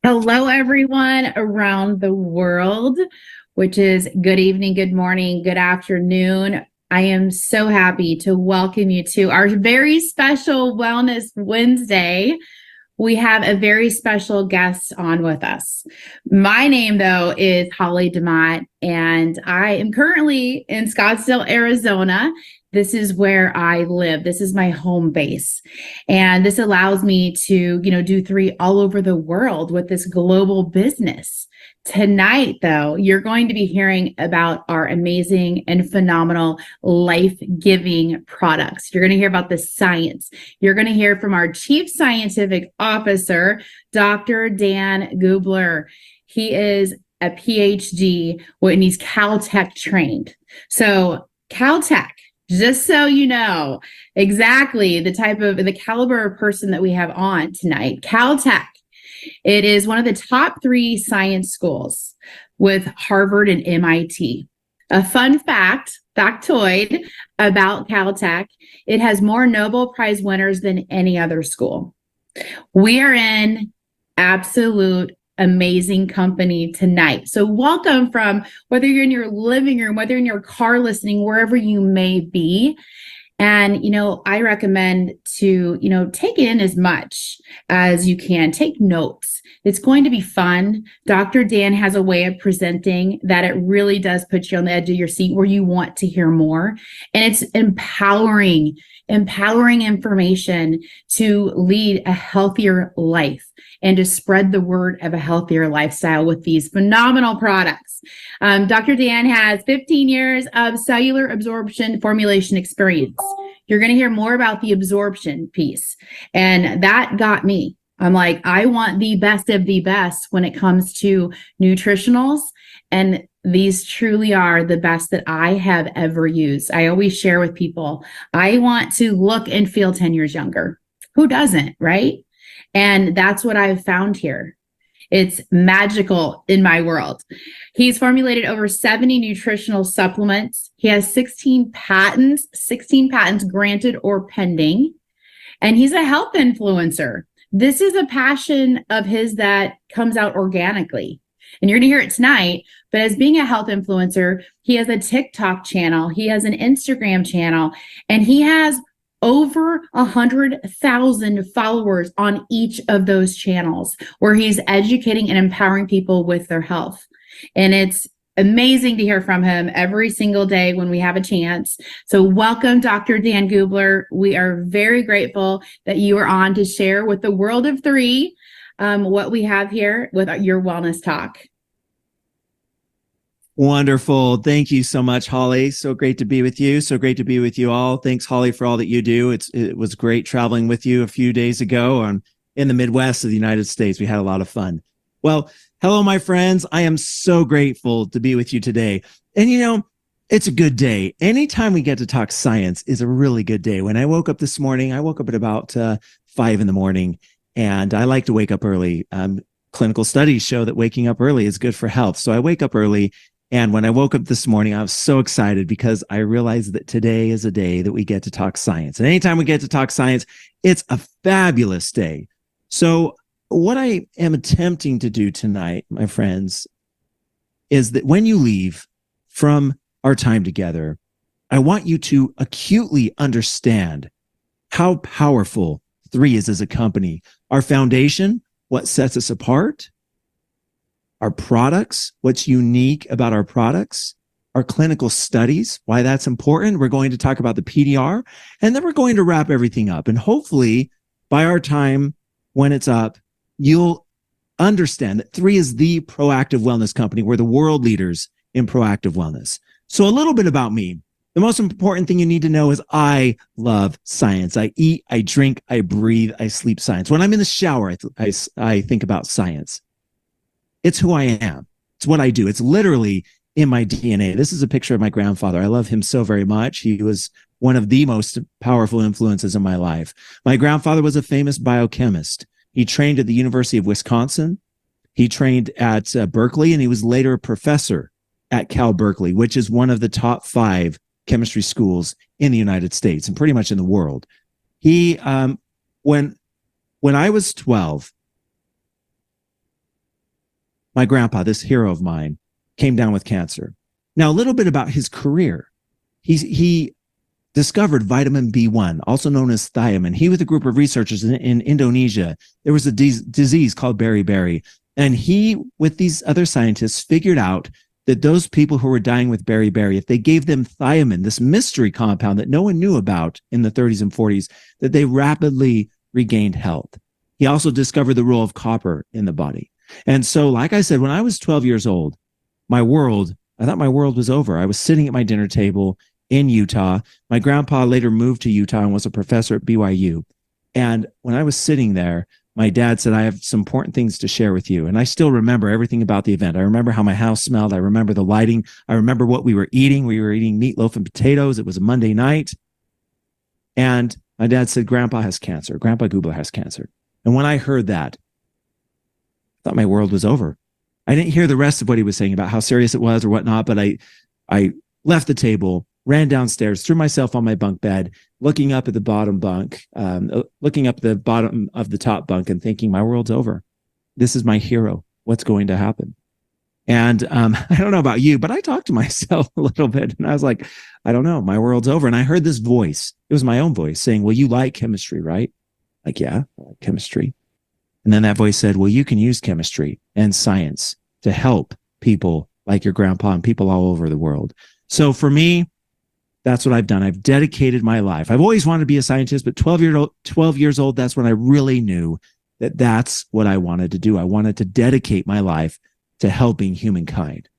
Hello, everyone around the world, which is good evening, good morning, good afternoon. I am so happy to welcome you to our very special Wellness Wednesday. We have a very special guest on with us. My name, though, is Holly DeMott, and I am currently in Scottsdale, Arizona. This is where I live. This is my home base. And this allows me to, do Three all over the world with this global business. Tonight, though, you're going to be hearing about our amazing and phenomenal life-giving products. You're going to hear about the science. You're going to hear from our Chief Scientific Officer, Dr. Dan Gubler. He is a PhD, and he's Caltech trained. So Caltech, just so you know exactly the caliber of person that we have on tonight, Caltech. It is one of the top 3 science schools with Harvard and MIT. A fun factoid about Caltech, it has more Nobel Prize winners than any other school. We are in absolute amazing company tonight. So welcome from whether you're in your living room, whether in your car listening, wherever you may be. And, I recommend to, take in as much as you can. Take notes. It's going to be fun. Dr. Dan has a way of presenting that it really does put you on the edge of your seat where you want to hear more. And it's empowering information to lead a healthier life and to spread the word of a healthier lifestyle with these phenomenal products. Dr. Dan has 15 years of cellular absorption formulation experience. You're going to hear more about the absorption piece. And that got me. I'm like, I want the best of the best when it comes to nutritionals. And these truly are the best that I have ever used. I always share with people, I want to look and feel 10 years younger. Who doesn't, right? And that's what I've found here. It's magical in my world. He's formulated over 70 nutritional supplements. He has 16 patents granted or pending. And he's a health influencer. This is a passion of his that comes out organically. And you're going to hear it tonight. But as being a health influencer, he has a TikTok channel. He has an Instagram channel. And he has over 100,000 followers on each of those channels where he's educating and empowering people with their health. And it's amazing to hear from him every single day when we have a chance. So welcome, Dr. Dan Gubler. We are very grateful that you are on to share with the world of Three what we have here with your wellness talk. Wonderful. Thank you so much, Holly. So great to be with you. So great to be with you all. Thanks, Holly, for all that you do. It was great traveling with you a few days ago in the Midwest of the United States. We had a lot of fun. Well, hello, my friends. I am so grateful to be with you today. And it's a good day. Anytime we get to talk science is a really good day. When I woke up this morning, I woke up at about 5 in the morning, and I like to wake up early. Clinical studies show that waking up early is good for health. So I wake up early. And when I woke up this morning, I was so excited because I realized that today is a day that we get to talk science. And anytime we get to talk science, it's a fabulous day. So what I am attempting to do tonight, my friends, is that when you leave from our time together, I want you to acutely understand how powerful Three is as a company. Our foundation, what sets us apart, our products, what's unique about our products, our clinical studies, why that's important. We're going to talk about the PDR, and then we're going to wrap everything up. And hopefully by our time when it's up, you'll understand that Three is the proactive wellness company. We're the world leaders in proactive wellness. So a little bit about me. The most important thing you need to know is I love science. I eat, I drink, I breathe, I sleep science. When I'm in the shower, I think about science. It's who I am. It's what I do. It's literally in my DNA. This is a picture of my grandfather. I love him so very much. He was one of the most powerful influences in my life. My grandfather was a famous biochemist. He trained at the University of Wisconsin. He trained at Berkeley, and he was later a professor at Cal Berkeley, which is one of the top 5 chemistry schools in the United States and pretty much in the world. He, when I was 12, my grandpa, this hero of mine, came down with cancer. Now, a little bit about his career. He discovered vitamin B1, also known as thiamine. He, with a group of researchers in Indonesia, there was a disease called beriberi. And he, with these other scientists, figured out that those people who were dying with beriberi, if they gave them thiamine, this mystery compound that no one knew about in the 30s and 40s, that they rapidly regained health. He also discovered the role of copper in the body. And so, like I said, when I was 12 years old, I thought my world was over. I was sitting at my dinner table in Utah. My grandpa later moved to Utah and was a professor at BYU. And when I was sitting there, my dad said, I have some important things to share with you. And I still remember everything about the event. I remember how my house smelled. I remember the lighting. I remember what we were eating. We were eating meatloaf and potatoes. It was a Monday night. And my dad said, Grandpa has cancer. Grandpa Gubler has cancer. And when I heard that, I thought my world was over. I didn't hear the rest of what he was saying about how serious it was or whatnot, but I left the table, ran downstairs, threw myself on my bunk bed, looking up at the bottom bunk, looking up the bottom of the top bunk and thinking, my world's over. This is my hero. What's going to happen? And I don't know about you, but I talked to myself a little bit and I was like, I don't know, my world's over. And I heard this voice. It was my own voice saying, well, you like chemistry, right? Like, yeah, I like chemistry. And then that voice said, well, you can use chemistry and science to help people like your grandpa and people all over the world. So for me, that's what I've done. I've dedicated my life. I've always wanted to be a scientist, but 12 years old, that's when I really knew that that's what I wanted to do. I wanted to dedicate my life to helping humankind.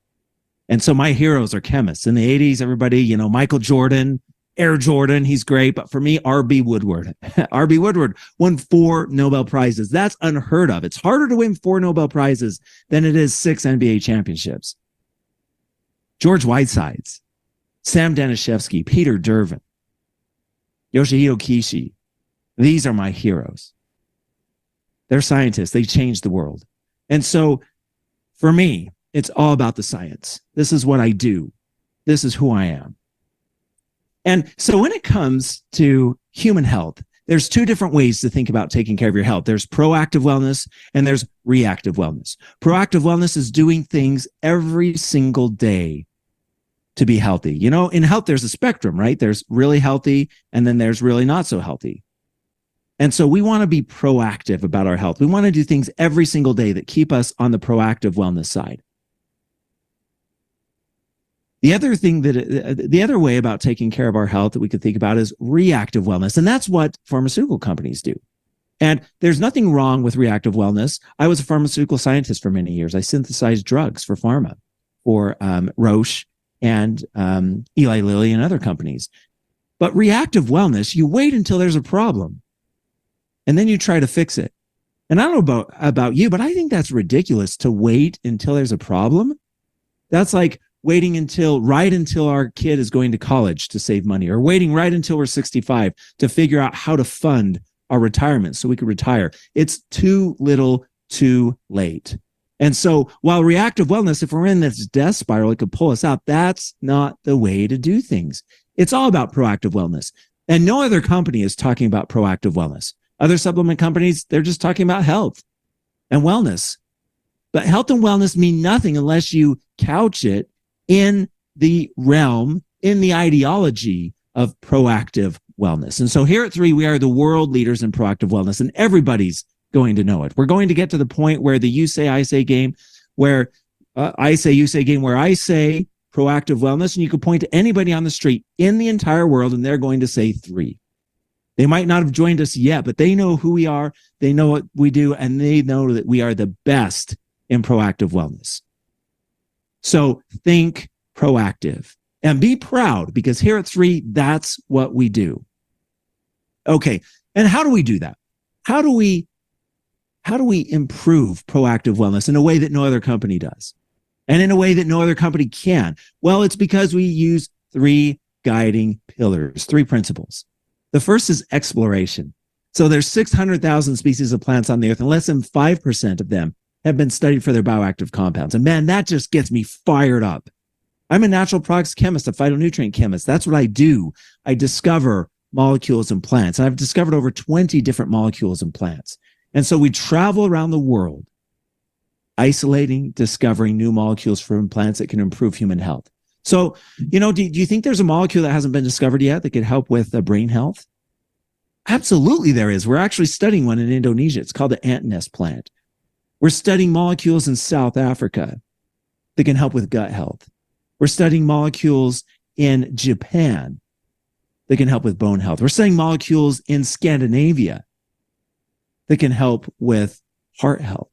And so my heroes are chemists. In the 80s, everybody, Michael Jordan, Air Jordan, he's great. But for me, R.B. Woodward. R.B. Woodward won 4 Nobel Prizes. That's unheard of. It's harder to win 4 Nobel Prizes than it is 6 NBA championships. George Whitesides, Sam Danishevsky, Peter Dervin, Yoshihiro Kishi. These are my heroes. They're scientists. They changed the world. And so for me, it's all about the science. This is what I do. This is who I am. And so when it comes to human health, there's 2 different ways to think about taking care of your health. There's proactive wellness and there's reactive wellness. Proactive wellness is doing things every single day to be healthy. In health, there's a spectrum, right? There's really healthy and then there's really not so healthy. And so we want to be proactive about our health. We want to do things every single day that keep us on the proactive wellness side. The other way about taking care of our health that we could think about is reactive wellness. And that's what pharmaceutical companies do. And there's nothing wrong with reactive wellness. I was a pharmaceutical scientist for many years. I synthesized drugs for pharma, for Roche and Eli Lilly and other companies. But reactive wellness, you wait until there's a problem and then you try to fix it. And I don't know about you, but I think that's ridiculous to wait until there's a problem. That's like waiting right until our kid is going to college to save money, or waiting right until we're 65 to figure out how to fund our retirement so we could retire. It's too little, too late. And so while reactive wellness, if we're in this death spiral, it could pull us out. That's not the way to do things. It's all about proactive wellness. And no other company is talking about proactive wellness. Other supplement companies, they're just talking about health and wellness. But health and wellness mean nothing unless you couch it in the realm, in the ideology of proactive wellness. And so here at Three, we are the world leaders in proactive wellness, and everybody's going to know it. We're going to get to the point where the you say, I say game, where I say, you say game, where I say proactive wellness, and you can point to anybody on the street in the entire world, and they're going to say Three. They might not have joined us yet, but they know who we are, they know what we do, and they know that we are the best in proactive wellness. So think proactive and be proud, because here at Three, that's what we do. Okay. And how do we do that? How do we improve proactive wellness in a way that no other company does? And in a way that no other company can? Well, it's because we use 3 guiding pillars, 3 principles. The first is exploration. So there's 600,000 species of plants on the earth, and less than 5% of them have been studied for their bioactive compounds. And man, that just gets me fired up. I'm a natural products chemist, a phytonutrient chemist. That's what I do. I discover molecules in plants. And I've discovered over 20 different molecules in plants. And so we travel around the world isolating, discovering new molecules from plants that can improve human health. So, do you think there's a molecule that hasn't been discovered yet that could help with brain health? Absolutely there is. We're actually studying one in Indonesia. It's called the ant nest plant. We're studying molecules in South Africa that can help with gut health. We're studying molecules in Japan that can help with bone health. We're studying molecules in Scandinavia that can help with heart health.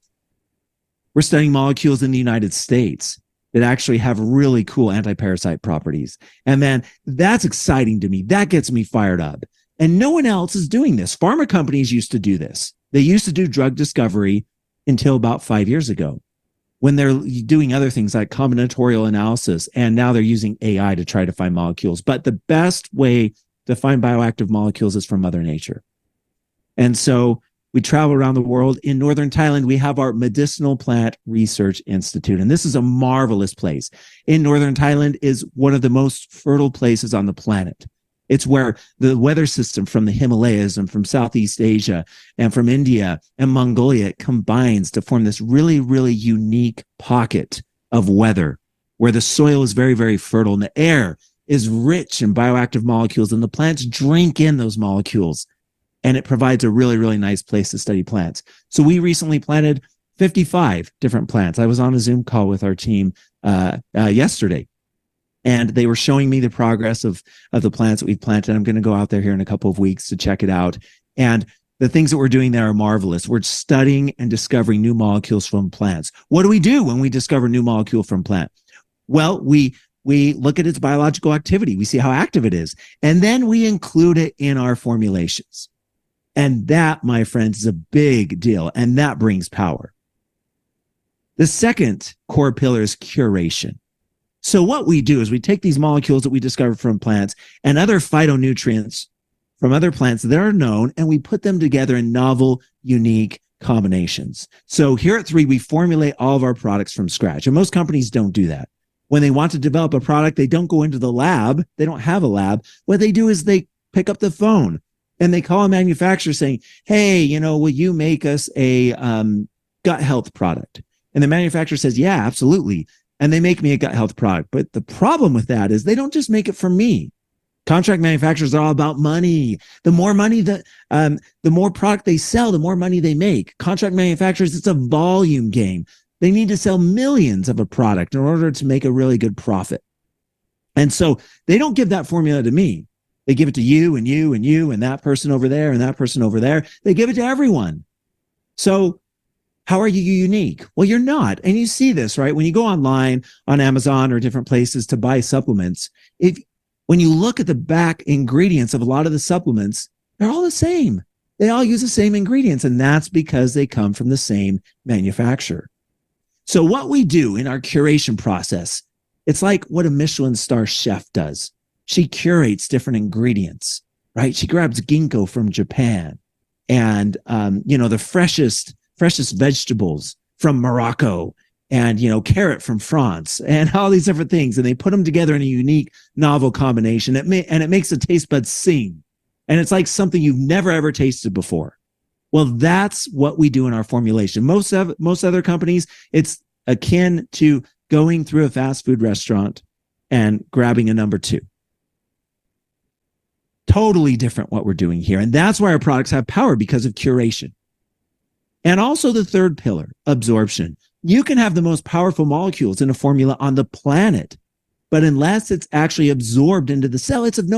We're studying molecules in the United States that actually have really cool anti-parasite properties. And man, that's exciting to me. That gets me fired up. And no one else is doing this. Pharma companies used to do this. They used to do drug discovery until about 5 years ago, when they're doing other things like combinatorial analysis. And now they're using AI to try to find molecules. But the best way to find bioactive molecules is from Mother Nature. And so we travel around the world. In northern Thailand, we have our Medicinal Plant Research Institute. And this is a marvelous place. In northern Thailand is one of the most fertile places on the planet. It's where the weather system from the Himalayas and from Southeast Asia and from India and Mongolia combines to form this really, really unique pocket of weather where the soil is very, very fertile and the air is rich in bioactive molecules, and the plants drink in those molecules. And it provides a really, really nice place to study plants. So we recently planted 55 different plants. I was on a Zoom call with our team yesterday, and they were showing me the progress of the plants that we've planted. I'm going to go out there here in a couple of weeks to check it out. And the things that we're doing there are marvelous. We're studying and discovering new molecules from plants. What do we do when we discover a new molecule from plant? Well, we look at its biological activity. We see how active it is. And then we include it in our formulations. And that, my friends, is a big deal. And that brings power. The second core pillar is curation. So what we do is we take these molecules that we discovered from plants and other phytonutrients from other plants that are known, and we put them together in novel, unique combinations. So here at Three, we formulate all of our products from scratch. And most companies don't do that. When they want to develop a product, they don't go into the lab. They don't have a lab. What they do is they pick up the phone and they call a manufacturer saying, hey, will you make us a gut health product? And the manufacturer says, yeah, absolutely. And they make me a gut health product. But the problem with that is they don't just make it for me. Contract manufacturers are all about money. The more money the more product they sell, the more money they make. Contract manufacturers, it's a volume game. They need to sell millions of a product in order to make a really good profit. And so they don't give that formula to me. They give it to you and you and you and that person over there and that person over there. They give it to everyone. So how are you unique? Well, you're not. And you see this, right? When you go online on Amazon or different places to buy supplements, when you look at the back ingredients of a lot of the supplements, they're all the same. They all use the same ingredients, and that's because they come from the same manufacturer. So what we do in our curation process, it's like what a Michelin star chef does. She curates different ingredients, right? She grabs ginkgo from Japan and, the freshest vegetables from Morocco and, carrot from France and all these different things. And they put them together in a unique, novel combination. And it makes the taste buds sing. And it's like something you've never, ever tasted before. Well, that's what we do in our formulation. Most other companies, it's akin to going through a fast food restaurant and grabbing a number two. Totally different what we're doing here. And that's why our products have power, because of curation. And also the third pillar, absorption. You can have the most powerful molecules in a formula on the planet, but unless it's actually absorbed into the cell, it's of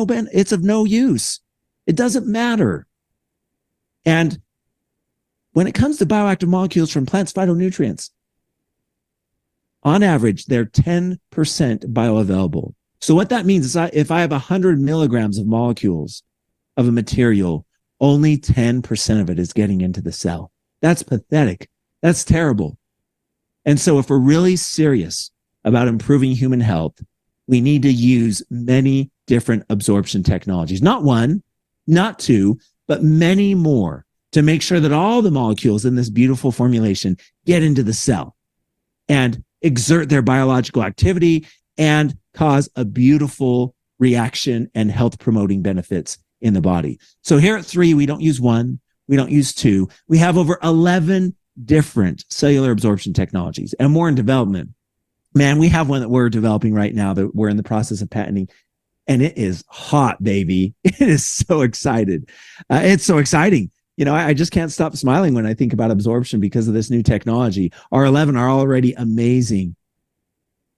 no use. It doesn't matter. And when it comes to bioactive molecules from plants, phytonutrients, on average, they're 10% bioavailable. So what that means is if I have 100 milligrams of molecules of a material, only 10% of it is getting into the cell. That's pathetic. That's terrible. And so if we're really serious about improving human health, we need to use many different absorption technologies. Not one, not two, but many more to make sure that all the molecules in this beautiful formulation get into the cell and exert their biological activity and cause a beautiful reaction and health promoting benefits in the body. So here at Three, we don't use one, we don't use two. We have over 11 different cellular absorption technologies and more in development. Man, we have one that we're developing right now that we're in the process of patenting, and it is hot, baby. It is so excited. It's so exciting. I just can't stop smiling when I think about absorption because of this new technology. Our 11 are already amazing,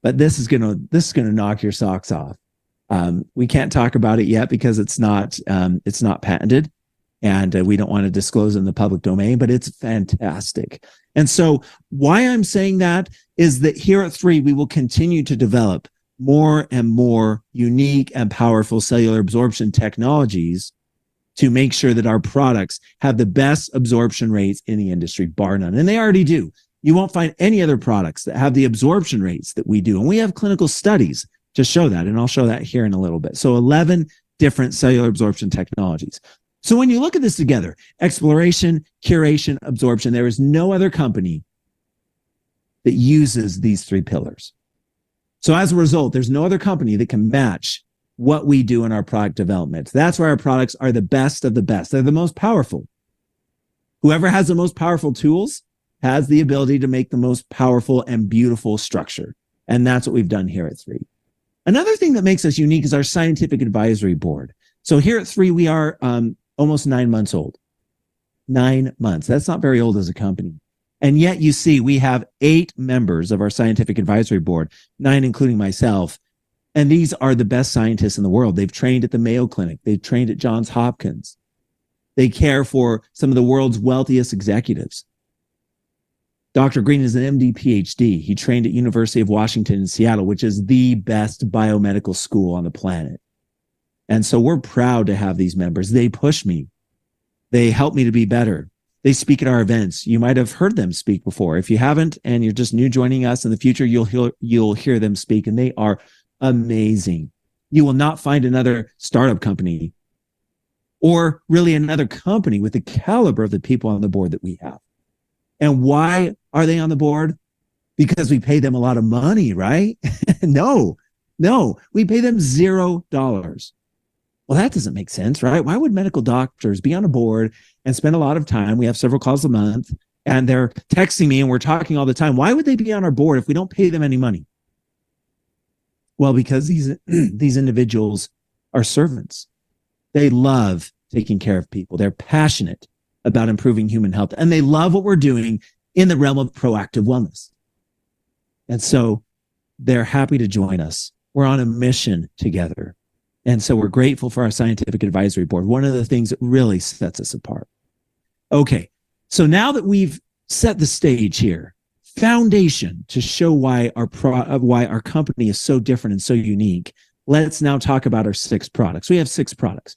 but this is gonna knock your socks off. We can't talk about it yet because it's not patented, and we don't want to disclose it in the public domain, but it's fantastic. And so why I'm saying that is that here at Three, we will continue to develop more and more unique and powerful cellular absorption technologies to make sure that our products have the best absorption rates in the industry, bar none. And they already do. You won't find any other products that have the absorption rates that we do. And we have clinical studies to show that, and I'll show that here in a little bit. So 11 different cellular absorption technologies. So when you look at this together, exploration, curation, absorption, there is no other company that uses these three pillars. So as a result, there's no other company that can match what we do in our product development. That's why our products are the best of the best. They're the most powerful. Whoever has the most powerful tools has the ability to make the most powerful and beautiful structure. And that's what we've done here at Three. Another thing that makes us unique is our scientific advisory board. So here at Three, we are almost 9 months old. 9 months. That's not very old as a company. And yet you see, we have 8 members of our scientific advisory board, 9 including myself. And these are the best scientists in the world. They've trained at the Mayo Clinic. They've trained at Johns Hopkins. They care for some of the world's wealthiest executives. Dr. Green is an MD, PhD. He trained at University of Washington in Seattle, which is the best biomedical school on the planet. And so we're proud to have these members. They push me. They help me to be better. They speak at our events. You might have heard them speak before. If you haven't, and you're just new joining us in the future, you'll hear them speak, and they are amazing. You will not find another startup company or really another company with the caliber of the people on the board that we have. And why are they on the board? Because we pay them a lot of money, right? No, we pay them $0. Well, that doesn't make sense, right? Why would medical doctors be on a board and spend a lot of time? We have several calls a month, and they're texting me and we're talking all the time. Why would they be on our board if we don't pay them any money? Well, because these individuals are servants. They love taking care of people. They're passionate about improving human health, and they love what we're doing in the realm of proactive wellness. And so they're happy to join us. We're on a mission together. And so we're grateful for our scientific advisory board, one of the things that really sets us apart. Okay, so now that we've set the stage here, foundation to show why our company is so different and so unique, let's now talk about our 6 products. We have 6 products.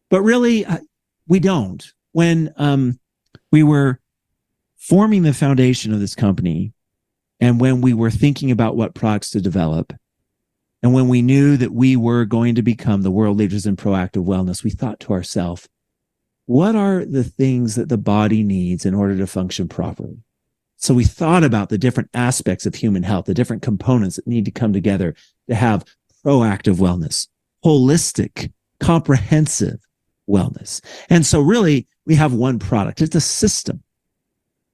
But really, we don't. When we were forming the foundation of this company, and when we were thinking about what products to develop, and when we knew that we were going to become the world leaders in proactive wellness, we thought to ourselves, what are the things that the body needs in order to function properly? So we thought about the different aspects of human health, the different components that need to come together to have proactive wellness, holistic, comprehensive wellness. And so really, we have one product. It's a system,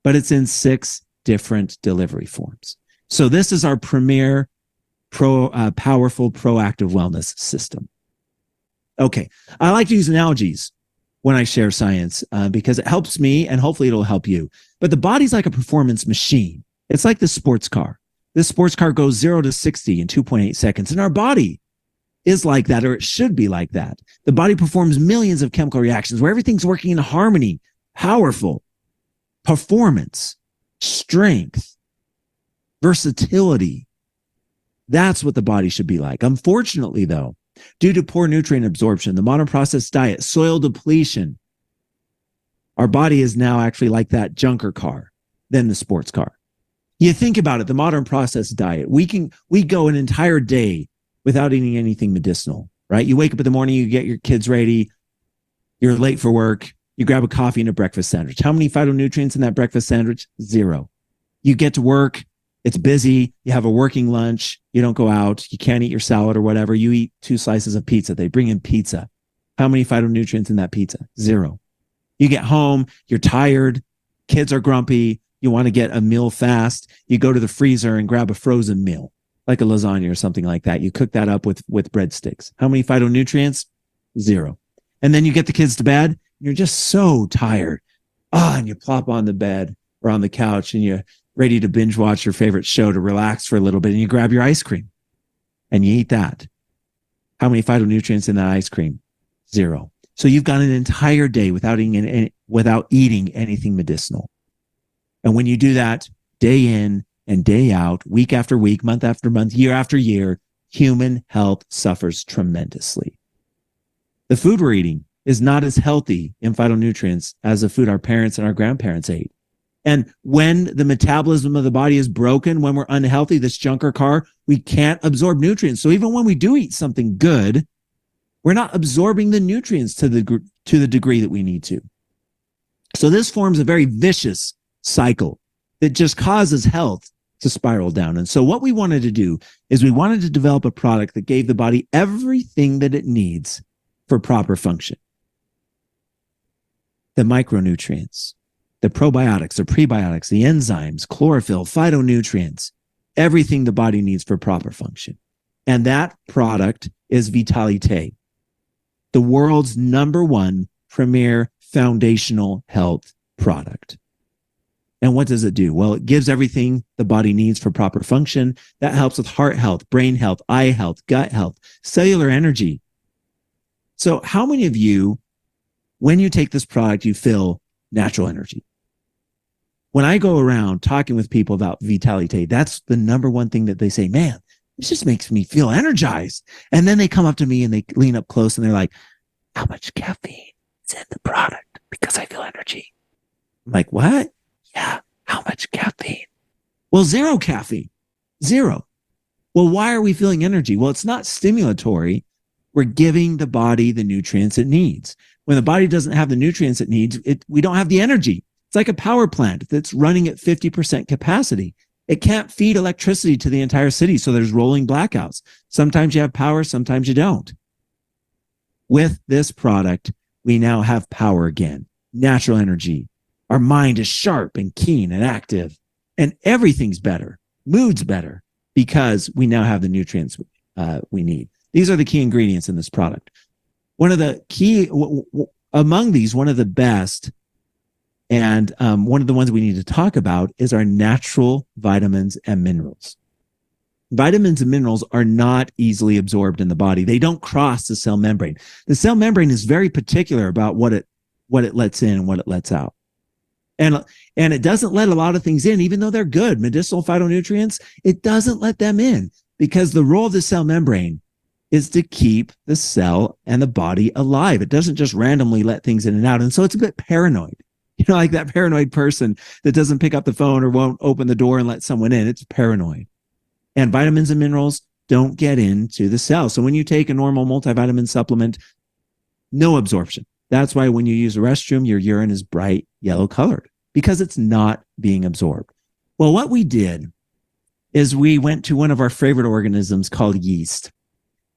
but it's in 6 different delivery forms. So this is our premier powerful proactive wellness system. Okay, I like to use analogies when I share science because it helps me, and hopefully it'll help you. But the body's like a performance machine. It's like the sports car. This sports car goes 0 to 60 in 2.8 seconds, and our body is like that, or it should be like that. The body performs millions of chemical reactions where everything's working in harmony, powerful, performance, strength, versatility. That's what the body should be like. Unfortunately, though, due to poor nutrient absorption, the modern processed diet, soil depletion, our body is now actually like that junker car than the sports car. You think about it, the modern processed diet, we go an entire day without eating anything medicinal, right? You wake up in the morning, you get your kids ready, you're late for work, you grab a coffee and a breakfast sandwich. How many phytonutrients in that breakfast sandwich? 0. You get to work, it's busy, you have a working lunch, you don't go out, you can't eat your salad or whatever, you eat 2 slices of pizza. They bring in pizza. How many phytonutrients in that pizza? 0. You get home, you're tired, Kids are grumpy. You want to get a meal fast. You go to the freezer and grab a frozen meal, like a lasagna or something like that. You cook that up with breadsticks. How many phytonutrients? 0. And then you get the kids to bed. And you're just so tired. And you plop on the bed or on the couch and you're ready to binge watch your favorite show to relax for a little bit. And you grab your ice cream and you eat that. How many phytonutrients in that ice cream? 0. So you've got an entire day without eating anything medicinal. And when you do that day in and day out, week after week, month after month, year after year, human health suffers tremendously. The food we're eating is not as healthy in phytonutrients as the food our parents and our grandparents ate. And when the metabolism of the body is broken, when we're unhealthy, this junker car, we can't absorb nutrients. So even when we do eat something good, we're not absorbing the nutrients to the degree that we need to. So this forms a very vicious cycle that just causes health to spiral down. And so what we wanted to do is we wanted to develop a product that gave the body everything that it needs for proper function. The micronutrients, the probiotics, the prebiotics, the enzymes, chlorophyll, phytonutrients, everything the body needs for proper function. And that product is Vitalite, the world's #1 premier foundational health product. And what does it do? Well, it gives everything the body needs for proper function. That helps with heart health, brain health, eye health, gut health, cellular energy. So how many of you, when you take this product, you feel natural energy? When I go around talking with people about Vitalite, that's the #1 thing that they say, man, this just makes me feel energized. And then they come up to me and they lean up close and they're like, how much caffeine is in the product? Because I feel energy. I'm like, what? Yeah. How much caffeine? Well, 0 caffeine. 0. Well, why are we feeling energy? Well, it's not stimulatory. We're giving the body the nutrients it needs. When the body doesn't have the nutrients it needs, we don't have the energy. It's like a power plant that's running at 50% capacity. It can't feed electricity to the entire city, so there's rolling blackouts. Sometimes you have power, sometimes you don't. With this product, we now have power again, natural energy. Our mind is sharp and keen and active, and everything's better, mood's better, because we now have the nutrients we need. These are the key ingredients in this product. One of the key, among these, one of the best, and one of the ones we need to talk about is our natural vitamins and minerals. Vitamins and minerals are not easily absorbed in the body. They don't cross the cell membrane. The cell membrane is very particular about what it lets in and what it lets out. And it doesn't let a lot of things in, even though they're good. Medicinal phytonutrients, it doesn't let them in because the role of the cell membrane is to keep the cell and the body alive. It doesn't just randomly let things in and out. And so it's a bit paranoid. You know, like that paranoid person that doesn't pick up the phone or won't open the door and let someone in. It's paranoid. And vitamins and minerals don't get into the cell. So when you take a normal multivitamin supplement, no absorption. That's why when you use a restroom, your urine is bright yellow colored because it's not being absorbed. Well, what we did is we went to one of our favorite organisms called yeast.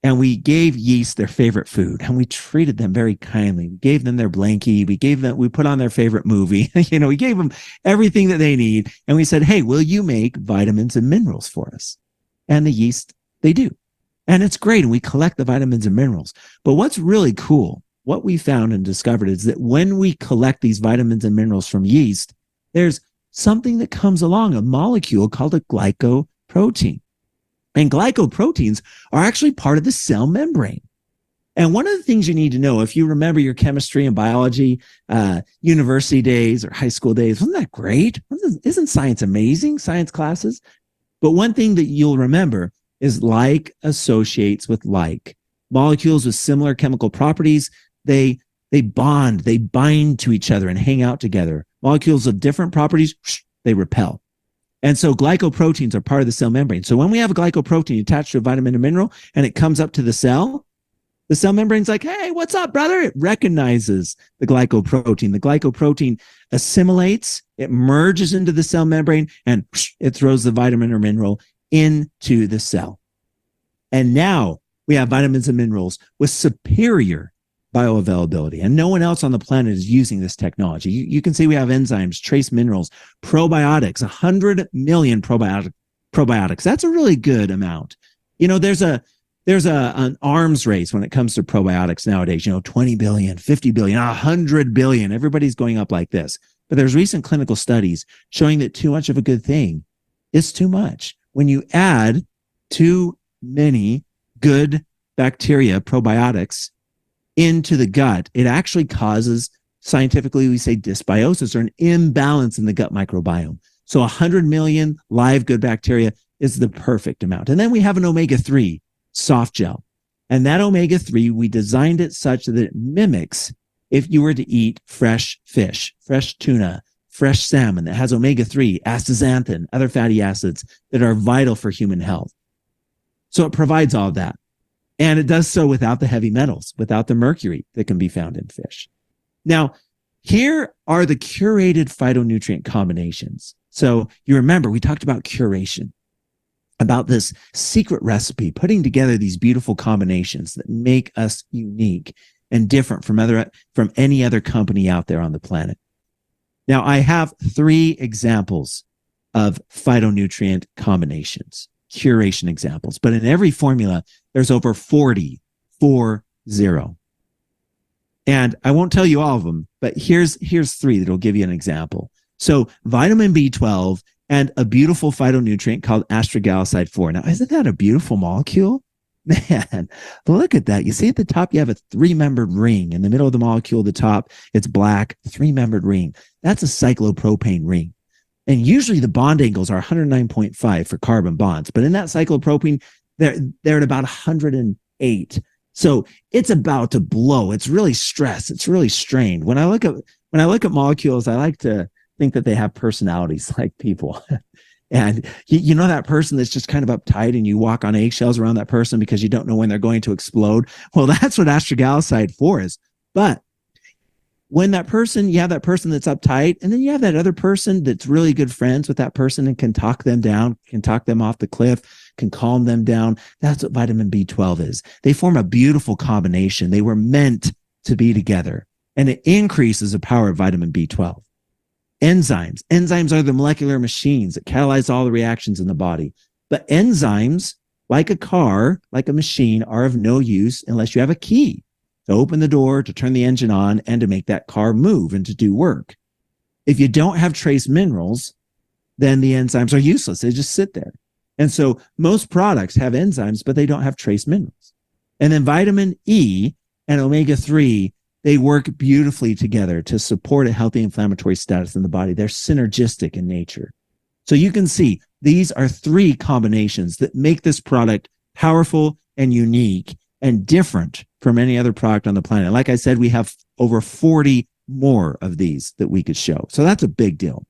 And we gave yeast their favorite food and we treated them very kindly. We gave them their blankie. We put on their favorite movie. We gave them everything that they need. And we said, hey, will you make vitamins and minerals for us? And the yeast, they do. And it's great. And we collect the vitamins and minerals. But what's really cool, what we found and discovered is that when we collect these vitamins and minerals from yeast, there's something that comes along, a molecule called a glycoprotein. And glycoproteins are actually part of the cell membrane. And one of the things you need to know, if you remember your chemistry and biology, university days or high school days, wasn't that great? Isn't science amazing, science classes? But one thing that you'll remember is like associates with like. Molecules with similar chemical properties, they bond, they bind to each other and hang out together. Molecules of different properties, they repel. And so glycoproteins are part of the cell membrane. So when we have a glycoprotein attached to a vitamin or mineral and it comes up to the cell membrane's like, hey, what's up, brother? It recognizes the glycoprotein. The glycoprotein assimilates, it merges into the cell membrane, and it throws the vitamin or mineral into the cell. And now we have vitamins and minerals with superior bioavailability. And no one else on the planet is using this technology. You can see we have enzymes, trace minerals, probiotics, 100 million probiotics. That's a really good amount. There's an arms race when it comes to probiotics nowadays, 20 billion, 50 billion, 100 billion. Everybody's going up like this. But there's recent clinical studies showing that too much of a good thing is too much. When you add too many good bacteria, probiotics, into the gut, it actually causes, scientifically, we say dysbiosis, or an imbalance in the gut microbiome. So 100 million live good bacteria is the perfect amount. And then we have an omega-3 soft gel. And that omega-3, we designed it such that it mimics if you were to eat fresh fish, fresh tuna, fresh salmon that has omega-3, astaxanthin, other fatty acids that are vital for human health. So it provides all of that. And it does so without the heavy metals, without the mercury that can be found in fish. Now, here are the curated phytonutrient combinations. So you remember, we talked about curation, about this secret recipe, putting together these beautiful combinations that make us unique and different from any other company out there on the planet. Now, I have 3 examples of phytonutrient combinations, curation examples, but in every formula, there's over 40. And I won't tell you all of them, but here's 3 that'll give you an example. So vitamin B12 and a beautiful phytonutrient called astragaloside 4. Now, isn't that a beautiful molecule? Man, look at that. You see at the top, you have a 3-membered ring. In the middle of the molecule, the top, it's black, 3-membered ring. That's a cyclopropane ring. And usually the bond angles are 109.5 for carbon bonds. But in that cyclopropane, they're at about 108. So it's about to blow. It's really stressed. It's really strained. When I look at molecules, I like to think that they have personalities like people. And you know that person that's just kind of uptight and you walk on eggshells around that person because you don't know when they're going to explode. Well, that's what astragaloside 4 is. But when you have that person that's uptight, and then you have that other person that's really good friends with that person and can talk them down, can talk them off the cliff, can calm them down. That's what vitamin B12 is. They form a beautiful combination. They were meant to be together, and it increases the power of vitamin B12. Enzymes are the molecular machines that catalyze all the reactions in the body. But enzymes, like a car, like a machine, are of no use unless you have a key to open the door, to turn the engine on, and to make that car move and to do work. If you don't have trace minerals, then the enzymes are useless. They just sit there. And so most products have enzymes, but they don't have trace minerals. And then vitamin E and omega-3, they work beautifully together to support a healthy inflammatory status in the body. They're synergistic in nature. So you can see these are 3 combinations that make this product powerful and unique and different from any other product on the planet. Like I said, we have over 40 more of these that we could show. So that's a big deal.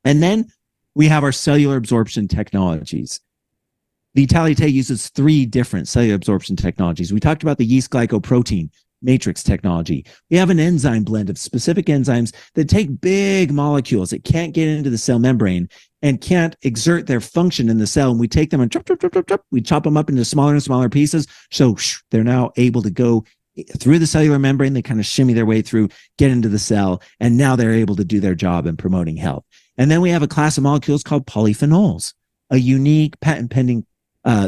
And then we have our cellular absorption technologies. Vitalite uses 3 different cellular absorption technologies. We talked about the yeast glycoprotein matrix technology. We have an enzyme blend of specific enzymes that take big molecules that can't get into the cell membrane and can't exert their function in the cell. And we take them and we chop them up into smaller and smaller pieces. So they're now able to go through the cellular membrane. They kind of shimmy their way through, get into the cell, and now they're able to do their job in promoting health. And then we have a class of molecules called polyphenols, a unique patent pending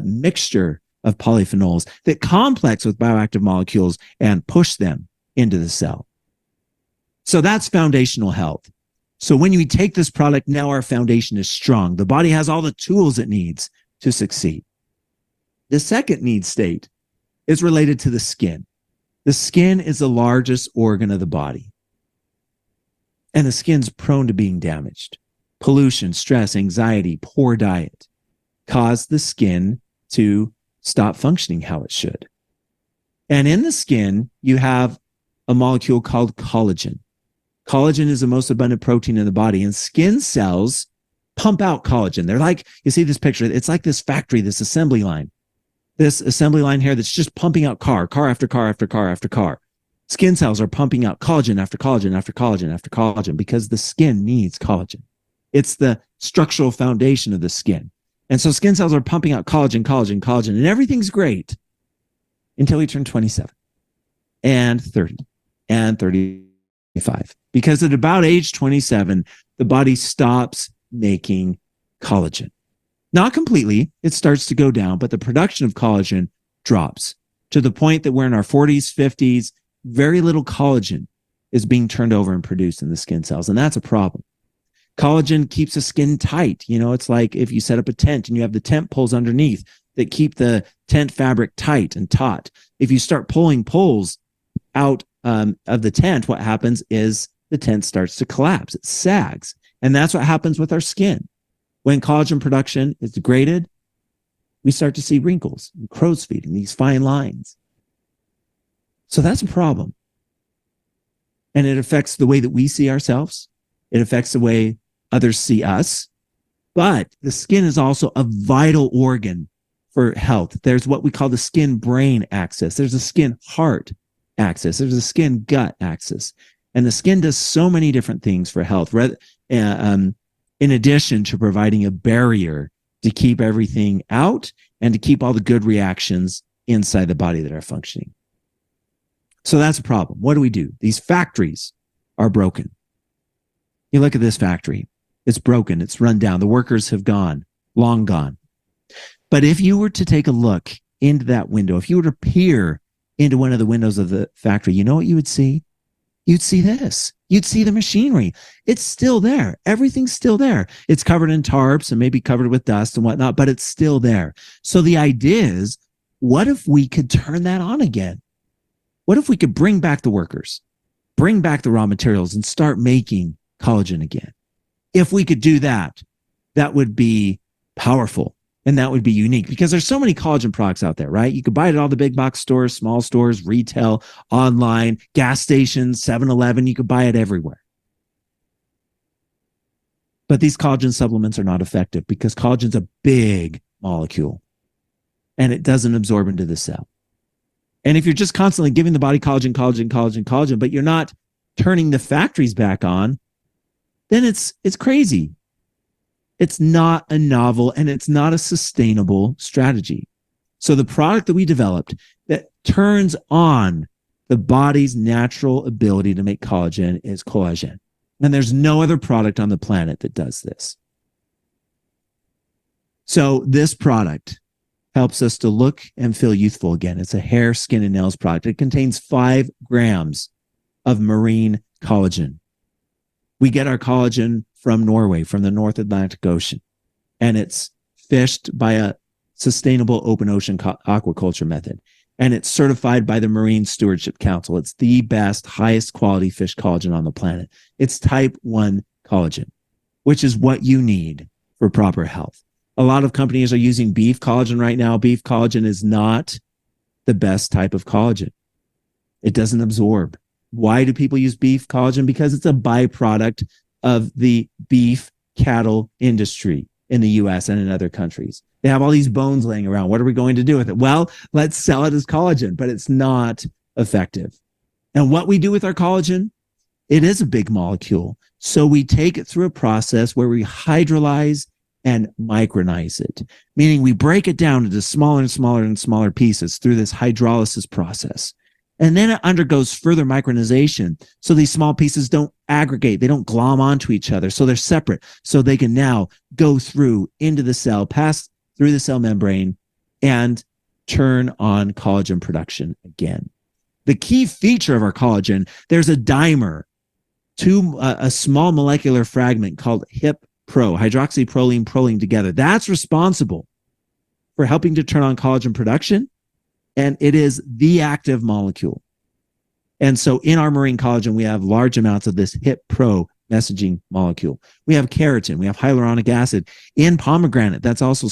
mixture of polyphenols that complex with bioactive molecules and push them into the cell. So that's foundational health. So when we take this product, now our foundation is strong. The body has all the tools it needs to succeed. The second need state is related to the skin. The skin is the largest organ of the body. And the skin's prone to being damaged. Pollution, stress, anxiety, poor diet cause the skin to stop functioning how it should. And in the skin, you have a molecule called collagen. Collagen is the most abundant protein in the body, and skin cells pump out collagen. They're like, you see this picture, it's like this factory, this assembly line here that's just pumping out car after car after car after car. Skin cells are pumping out collagen after collagen after collagen after collagen because the skin needs collagen. It's the structural foundation of the skin. And so skin cells are pumping out collagen, and everything's great until we turn 27. and 30 and 35. Because at about age 27, the body stops making collagen. Not completely, it starts to go down, but the production of collagen drops to the point that we're in our 40s, 50s, very little collagen is being turned over and produced in the skin cells. And that's a problem. Collagen keeps the skin tight. You know, it's like if you set up a tent and you have the tent poles underneath that keep the tent fabric tight and taut. If you start pulling poles out of the tent, what happens is the tent starts to collapse. It sags. And that's what happens with our skin. When collagen production is degraded, we start to see wrinkles and crow's feet and these fine lines. So that's a problem. And it affects the way that we see ourselves. It affects the way others see us. But the skin is also a vital organ for health. There's what we call the skin-brain axis. There's a skin-heart axis. There's a skin-gut axis. And the skin does so many different things for health, in addition to providing a barrier to keep everything out and to keep all the good reactions inside the body that are functioning. So that's a problem. What do? These factories are broken. You look at this factory. It's broken. It's run down. The workers have gone, long gone. But if you were to take a look into that window, if you were to peer into one of the windows of the factory, you know what you would see? You'd see this. You'd see the machinery. It's still there. Everything's still there. It's covered in tarps and maybe covered with dust and whatnot, but it's still there. So the idea is, what if we could turn that on again? What if we could bring back the workers, bring back the raw materials and start making collagen again? If we could do that, that would be powerful and that would be unique because there's so many collagen products out there, right? You could buy it at all the big box stores, small stores, retail, online, gas stations, 7-Eleven. You could buy it everywhere. But these collagen supplements are not effective because collagen's a big molecule and it doesn't absorb into the cell. And if you're just constantly giving the body collagen, but you're not turning the factories back on, then it's crazy. It's not a novel and it's not a sustainable strategy. So the product that we developed that turns on the body's natural ability to make collagen is collagen. And there's no other product on the planet that does this. So this product helps us to look and feel youthful again. It's a hair, skin, and nails product. It contains 5 grams of marine collagen. We get our collagen from Norway, from the North Atlantic Ocean, and it's fished by a sustainable open ocean aquaculture method. And it's certified by the Marine Stewardship Council. It's the best, highest quality fish collagen on the planet. It's type 1 collagen, which is what you need for proper health. A lot of companies are using beef collagen right now. Beef collagen is not the best type of collagen. It doesn't absorb. Why do people use beef collagen? Because it's a byproduct of the beef cattle industry in the US and in other countries. They have all these bones laying around. What are we going to do with it? Well, let's sell it as collagen, but it's not effective. And what we do with our collagen, it is a big molecule. So we take it through a process where we hydrolyze and micronize it, meaning we break it down into smaller and smaller and smaller pieces through this hydrolysis process. And then it undergoes further micronization. So these small pieces don't aggregate. They don't glom onto each other. So they're separate. So they can now go through into the cell, pass through the cell membrane, and turn on collagen production again. The key feature of our collagen, there's a dimer to a small molecular fragment called HIP Pro, hydroxyproline, proline together. That's responsible for helping to turn on collagen production. And it is the active molecule. And so in our marine collagen, we have large amounts of this HIP Pro messaging molecule. We have keratin, we have hyaluronic acid. In pomegranate, that's also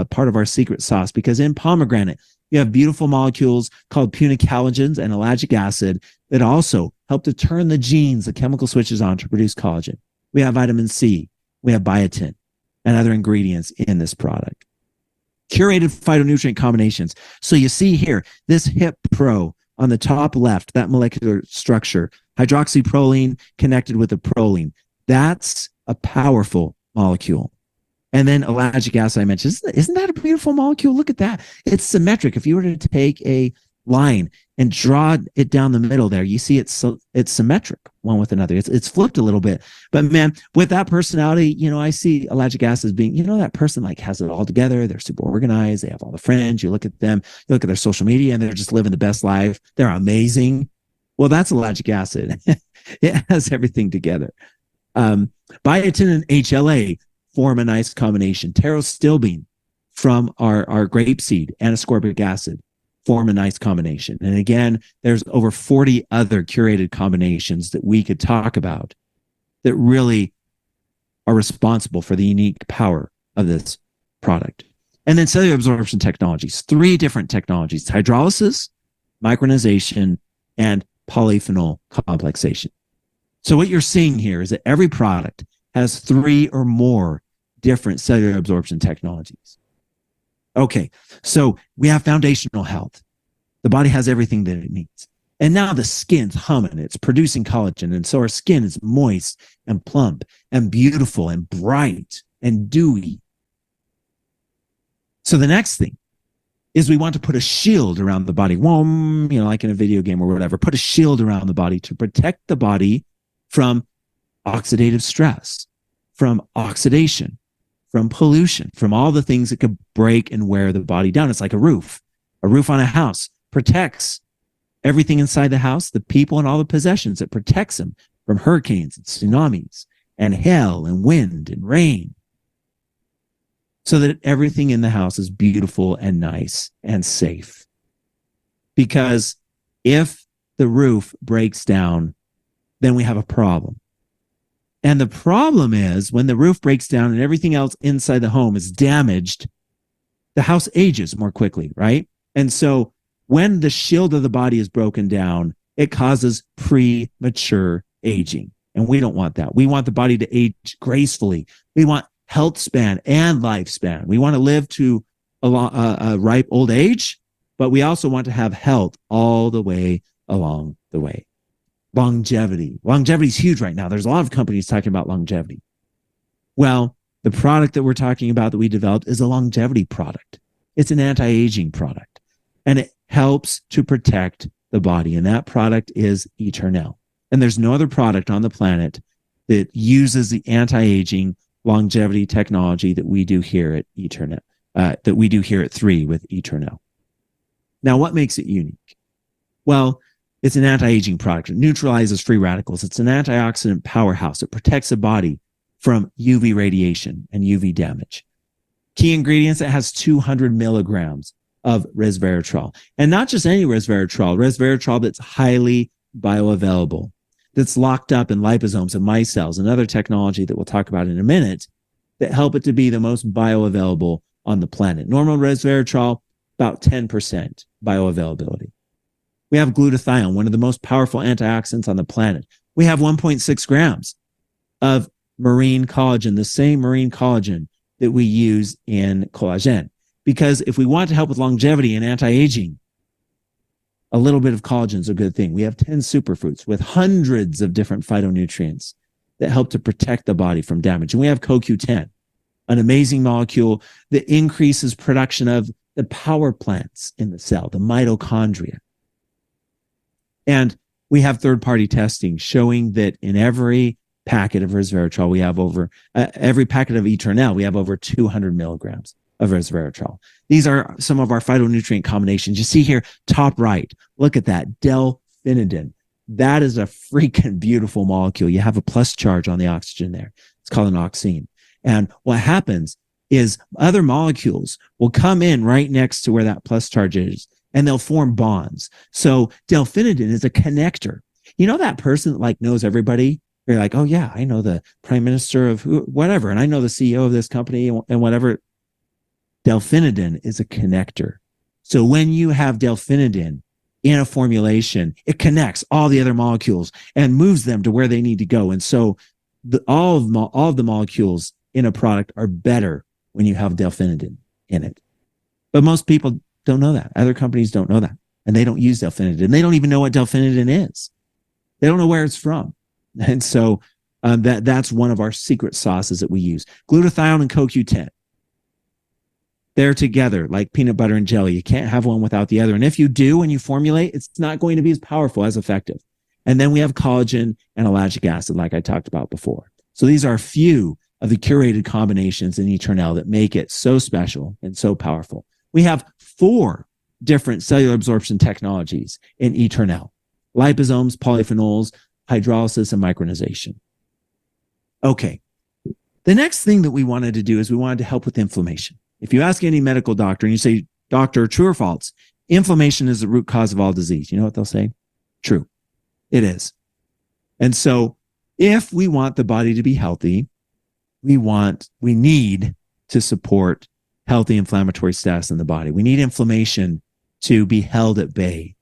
part of our secret sauce, because in pomegranate, you have beautiful molecules called punicalagins and ellagic acid that also help to turn the genes, the chemical switches on to produce collagen. We have vitamin C, we have biotin, and other ingredients in this product. Curated phytonutrient combinations. So you see here, this HIP Pro on the top left, that molecular structure, hydroxyproline connected with a proline. That's a powerful molecule. And then ellagic acid I mentioned. Isn't that a beautiful molecule? Look at that. It's symmetric. If you were to take a line and draw it down the middle there, you see it's symmetric one with another. It's flipped a little bit. But man, with that personality, I see ellagic acid as being, that person like has it all together. They're super organized. They have all the friends. You look at them, you look at their social media, and they're just living the best life. They're amazing. Well, that's ellagic acid. It has everything together. Biotin and HLA form a nice combination. Pterostilbene from our grapeseed and ascorbic acid form a nice combination. And again, there's over 40 other curated combinations that we could talk about that really are responsible for the unique power of this product. And then cellular absorption technologies, 3 different technologies: hydrolysis, micronization, and polyphenol complexation. So what you're seeing here is that every product has 3 or more different cellular absorption technologies. Okay, so we have foundational health. The body has everything that it needs. And now the skin's humming. It's producing collagen. And so our skin is moist and plump and beautiful and bright and dewy. So the next thing is we want to put a shield around the body. Like in a video game or whatever, put a shield around the body to protect the body from oxidative stress, from oxidation, from pollution, from all the things that could break and wear the body down. It's like a roof on a house protects everything inside the house, the people and all the possessions. It protects them from hurricanes and tsunamis and hail and wind and rain, so that everything in the house is beautiful and nice and safe. Because if the roof breaks down, then we have a problem. And the problem is when the roof breaks down and everything else inside the home is damaged, the house ages more quickly, right? And so when the shield of the body is broken down, it causes premature aging. And we don't want that. We want the body to age gracefully. We want health span and lifespan. We want to live to a ripe old age, but we also want to have health all the way along the way. Longevity. Longevity is huge right now. There's a lot of companies talking about longevity. Well, the product that we're talking about that we developed is a longevity product. It's an anti-aging product, and it helps to protect the body. And that product is Eternel. And there's no other product on the planet that uses the anti-aging longevity technology that we do here at Eternel, that we do here at Three with Eternel. Now, what makes it unique? Well, it's an anti-aging product. It neutralizes free radicals. It's an antioxidant powerhouse. It protects the body from UV radiation and UV damage. Key ingredients: it has 200 milligrams of resveratrol. And not just any resveratrol that's highly bioavailable, that's locked up in liposomes and micelles, another technology that we'll talk about in a minute, that help it to be the most bioavailable on the planet. Normal resveratrol, about 10% bioavailability. We have glutathione, one of the most powerful antioxidants on the planet. We have 1.6 grams of marine collagen, the same marine collagen that we use in collagen. Because if we want to help with longevity and anti-aging, a little bit of collagen is a good thing. We have 10 superfruits with hundreds of different phytonutrients that help to protect the body from damage. And we have CoQ10, an amazing molecule that increases production of the power plants in the cell, the mitochondria. And we have third-party testing showing that in every packet of resveratrol, we have every packet of Eternel, we have over 200 milligrams of resveratrol. These are some of our phytonutrient combinations. You see here, top right, look at that, delphinidin. That is a freaking beautiful molecule. You have a plus charge on the oxygen there. It's called an oxime. And what happens is other molecules will come in right next to where that plus charge is, and they'll form bonds. So delphinidin is a connector. You know that person that like knows everybody? You're like, oh yeah, I know the prime minister of whatever, and I know the CEO of this company and whatever. Delphinidin is a connector. So when you have delphinidin in a formulation, it connects all the other molecules and moves them to where they need to go. And so all of the molecules in a product are better when you have delphinidin in it. But most people don't know that. Other companies don't know that. And they don't use delphinidin. They don't even know what delphinidin is. They don't know where it's from. And so that's one of our secret sauces that we use. Glutathione and CoQ10. They're together like peanut butter and jelly. You can't have one without the other. And if you do, when you formulate, it's not going to be as powerful, as effective. And then we have collagen and ellagic acid, like I talked about before. So these are a few of the curated combinations in Eternel that make it so special and so powerful. We have 4 different cellular absorption technologies in Eternel: liposomes, polyphenols, hydrolysis, and micronization. Okay. The next thing that we wanted to do is we wanted to help with inflammation. If you ask any medical doctor and you say, "Doctor, true or false? Inflammation is the root cause of all disease." You know what they'll say? True. It is. And so if we want the body to be healthy, we need to support healthy inflammatory status in the body. We need inflammation to be held at bay.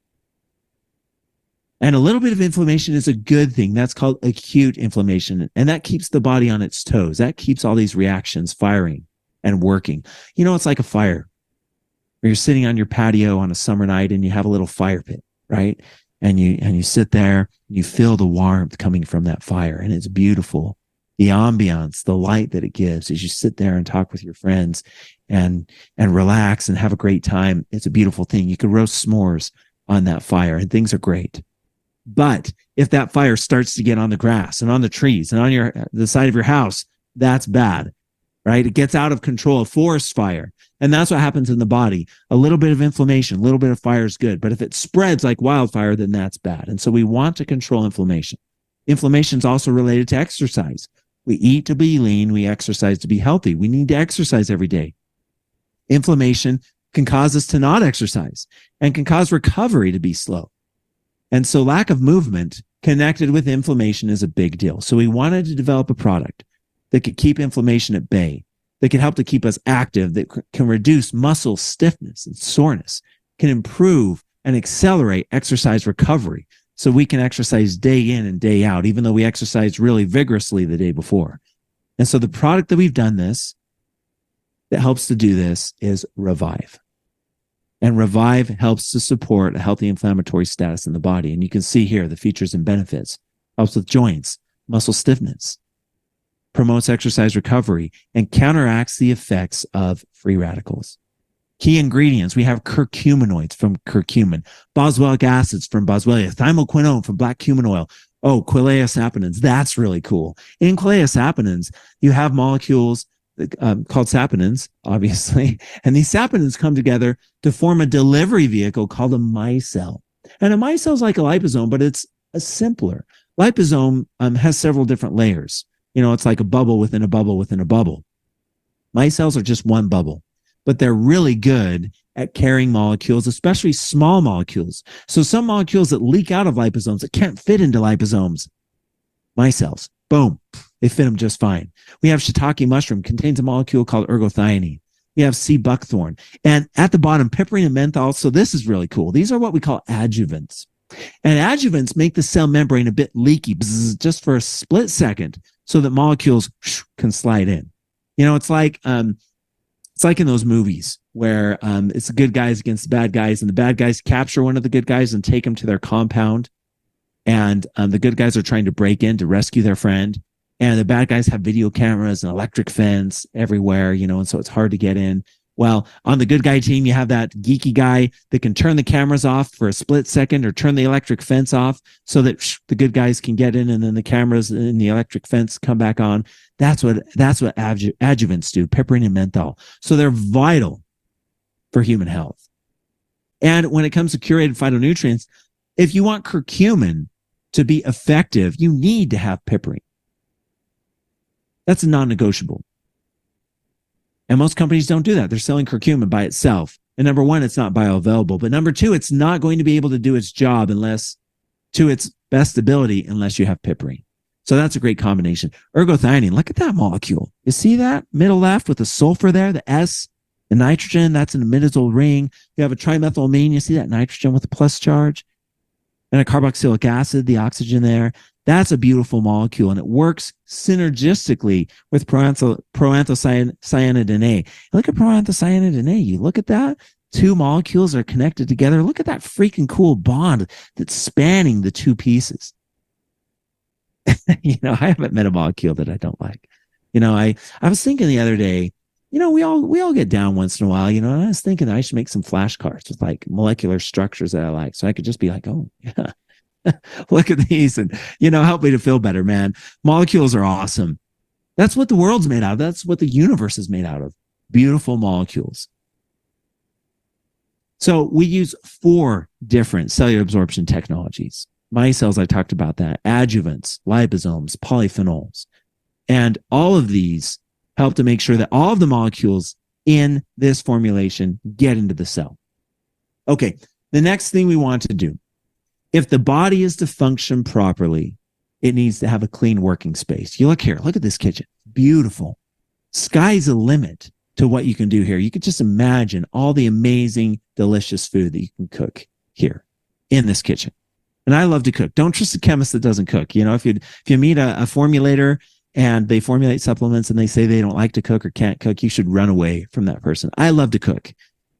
And a little bit of inflammation is a good thing. That's called acute inflammation. And that keeps the body on its toes. That keeps all these reactions firing and working. It's like a fire. Where you're sitting on your patio on a summer night and you have a little fire pit, right? And you sit there, you feel the warmth coming from that fire, and it's beautiful. The ambiance, the light that it gives as you sit there and talk with your friends and relax and have a great time. It's a beautiful thing. You can roast s'mores on that fire and things are great. But if that fire starts to get on the grass and on the trees and on the side of your house, that's bad, right? It gets out of control, a forest fire. And that's what happens in the body. A little bit of inflammation, a little bit of fire is good. But if it spreads like wildfire, then that's bad. And so we want to control inflammation. Inflammation is also related to exercise. We eat to be lean. We exercise to be healthy. We need to exercise every day. Inflammation can cause us to not exercise and can cause recovery to be slow. And so lack of movement connected with inflammation is a big deal. So we wanted to develop a product that could keep inflammation at bay, that can help to keep us active, that can reduce muscle stiffness and soreness, can improve and accelerate exercise recovery so we can exercise day in and day out, even though we exercised really vigorously the day before. And so the product that we've done that helps to do this is Revive. And Revive helps to support a healthy inflammatory status in the body. And you can see here the features and benefits. Helps with joints, muscle stiffness, promotes exercise recovery, and counteracts the effects of free radicals. Key ingredients, we have curcuminoids from curcumin, boswellic acids from boswellia, thymoquinone from black cumin oil. Oh, quilea saponins, that's really cool. In quilea saponins, you have molecules called saponins, obviously, and these saponins come together to form a delivery vehicle called a micelle. And a micelle is like a liposome, but it's a simpler. Liposome has several different layers. It's like a bubble within a bubble within a bubble. Micelles are just one bubble, but they're really good at carrying molecules, especially small molecules. So some molecules that leak out of liposomes that can't fit into liposomes, micelles, boom, they fit them just fine. We have shiitake mushroom, contains a molecule called ergothioneine. We have sea buckthorn. And at the bottom, piperine and menthol. So this is really cool. These are what we call adjuvants. And adjuvants make the cell membrane a bit leaky just for a split second so that molecules can slide in. It's like in those movies where it's the good guys against the bad guys, and the bad guys capture one of the good guys and take him to their compound. And the good guys are trying to break in to rescue their friend. And the bad guys have video cameras and electric fence everywhere, and so it's hard to get in. Well, on the good guy team, you have that geeky guy that can turn the cameras off for a split second or turn the electric fence off so that the good guys can get in, and then the cameras and the electric fence come back on. That's what adjuvants do, piperine and menthol. So they're vital for human health. And when it comes to curated phytonutrients, if you want curcumin to be effective, you need to have piperine. That's a non-negotiable. And most companies don't do that. They're selling curcumin by itself. And number one, it's not bioavailable. But number two, it's not going to be able to do its job to its best ability unless you have piperine. So that's a great combination. Ergothioneine, look at that molecule. You see that middle left with the sulfur there, the S, the nitrogen, that's an imidazole ring. You have a trimethylamine, you see that nitrogen with a plus charge. And a carboxylic acid, the oxygen there. That's a beautiful molecule, and it works synergistically with proanthocyanidin A. Look at proanthocyanidin A. You look at that. Two molecules are connected together. Look at that freaking cool bond that's spanning the two pieces. I haven't met a molecule that I don't like. I was thinking the other day, we all get down once in a while, and I was thinking I should make some flashcards with like molecular structures that I like. So I could just be like, oh yeah, look at these and, help me to feel better, man. Molecules are awesome. That's what the world's made out of. That's what the universe is made out of. Beautiful molecules. So we use 4 different cellular absorption technologies. Micelles, I talked about that. Adjuvants, liposomes, polyphenols. And all of these help to make sure that all of the molecules in this formulation get into the cell. Okay, the next thing we want to do, if the body is to function properly, it needs to have a clean working space. You look here, look at this kitchen. Beautiful. Sky's the limit to what you can do here. You could just imagine all the amazing, delicious food that you can cook here in this kitchen. And I love to cook. Don't trust a chemist that doesn't cook. If you meet a formulator and they formulate supplements and they say they don't like to cook or can't cook, you should run away from that person. I love to cook.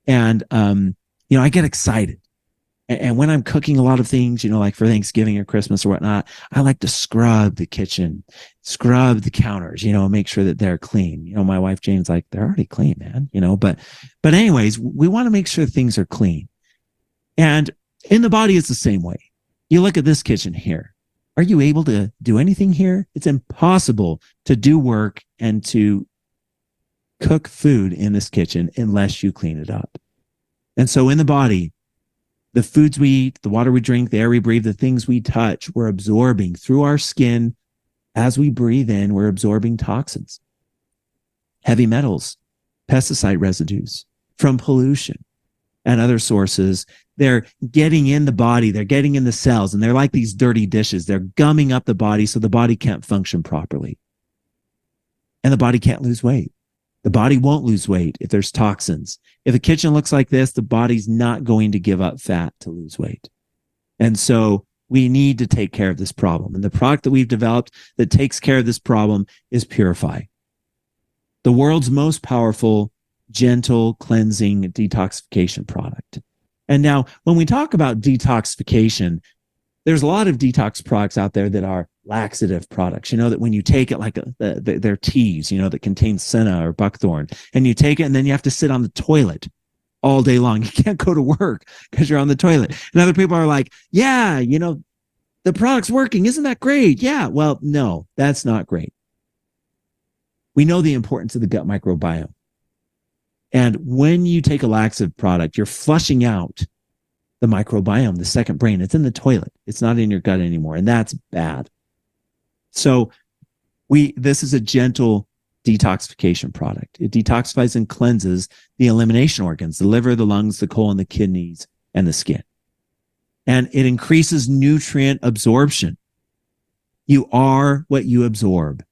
And, I get excited. And when I'm cooking a lot of things, like for Thanksgiving or Christmas or whatnot, I like to scrub the kitchen, scrub the counters, make sure that they're clean. My wife Jane's like, they're already clean, man, but anyways, we want to make sure things are clean. And in the body, it's the same way. You look at this kitchen here. Are you able to do anything here? It's impossible to do work and to cook food in this kitchen unless you clean it up. And so in the body, the foods we eat, the water we drink, the air we breathe, the things we touch, we're absorbing through our skin. As we breathe in, we're absorbing toxins, heavy metals, pesticide residues from pollution and other sources. They're getting in the body, they're getting in the cells, and they're like these dirty dishes. They're gumming up the body so the body can't function properly. And the body can't lose weight. The body won't lose weight if there's toxins. If the kitchen looks like this, the body's not going to give up fat to lose weight. And so we need to take care of this problem. And the product that we've developed that takes care of this problem is Purify, the world's most powerful, gentle, cleansing detoxification product. And now when we talk about detoxification, there's a lot of detox products out there that are laxative products, that when you take it, like they're teas, that contain senna or buckthorn, and you take it and then you have to sit on the toilet all day long. You can't go to work because you're on the toilet. And other people are like, yeah, the product's working. Isn't that great? Yeah. Well, no, that's not great. We know the importance of the gut microbiome. And when you take a laxative product, you're flushing out the microbiome, the second brain. It's in the toilet. It's not in your gut anymore. And that's bad. So this is a gentle detoxification product. It detoxifies and cleanses the elimination organs, the liver, the lungs, the colon, the kidneys, and the skin. And it increases nutrient absorption. You are what you absorb.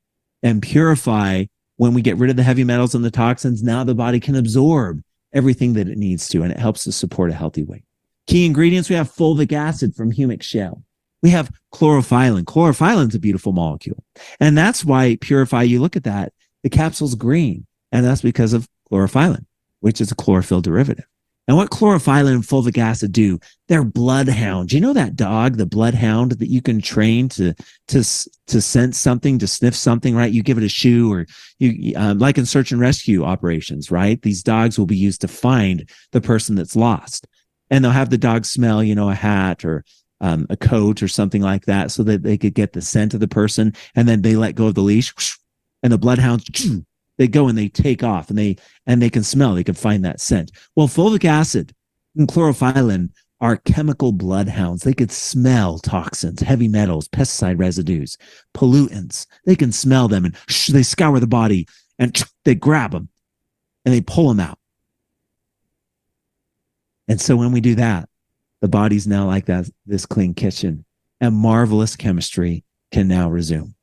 And Purify, when we get rid of the heavy metals and the toxins, now the body can absorb everything that it needs to, and it helps to support a healthy weight. Key ingredients, we have fulvic acid from humic shale. We have chlorophyllin. Chlorophyllin a beautiful molecule. And that's why Purify, you look at that, the capsule's green. And that's because of chlorophyllin, which is a chlorophyll derivative. And what chlorophyllin and fulvic acid do, they're bloodhounds. You know that dog, the bloodhound, that you can train to sense something, to sniff something, right? You give it a shoe, or you like in search and rescue operations, right? These dogs will be used to find the person that's lost. And they'll have the dog smell, a hat or a coat or something like that, so that they could get the scent of the person. And then they let go of the leash, and the bloodhounds, they go and they take off, and they can smell, they can find that scent. Well, fulvic acid and chlorophyllin are chemical bloodhounds. They could smell toxins, heavy metals, pesticide residues, pollutants. They can smell them, and they scour the body, and they grab them and they pull them out. And so when we do that, the body's now like that, this clean kitchen, and marvelous chemistry can now resume.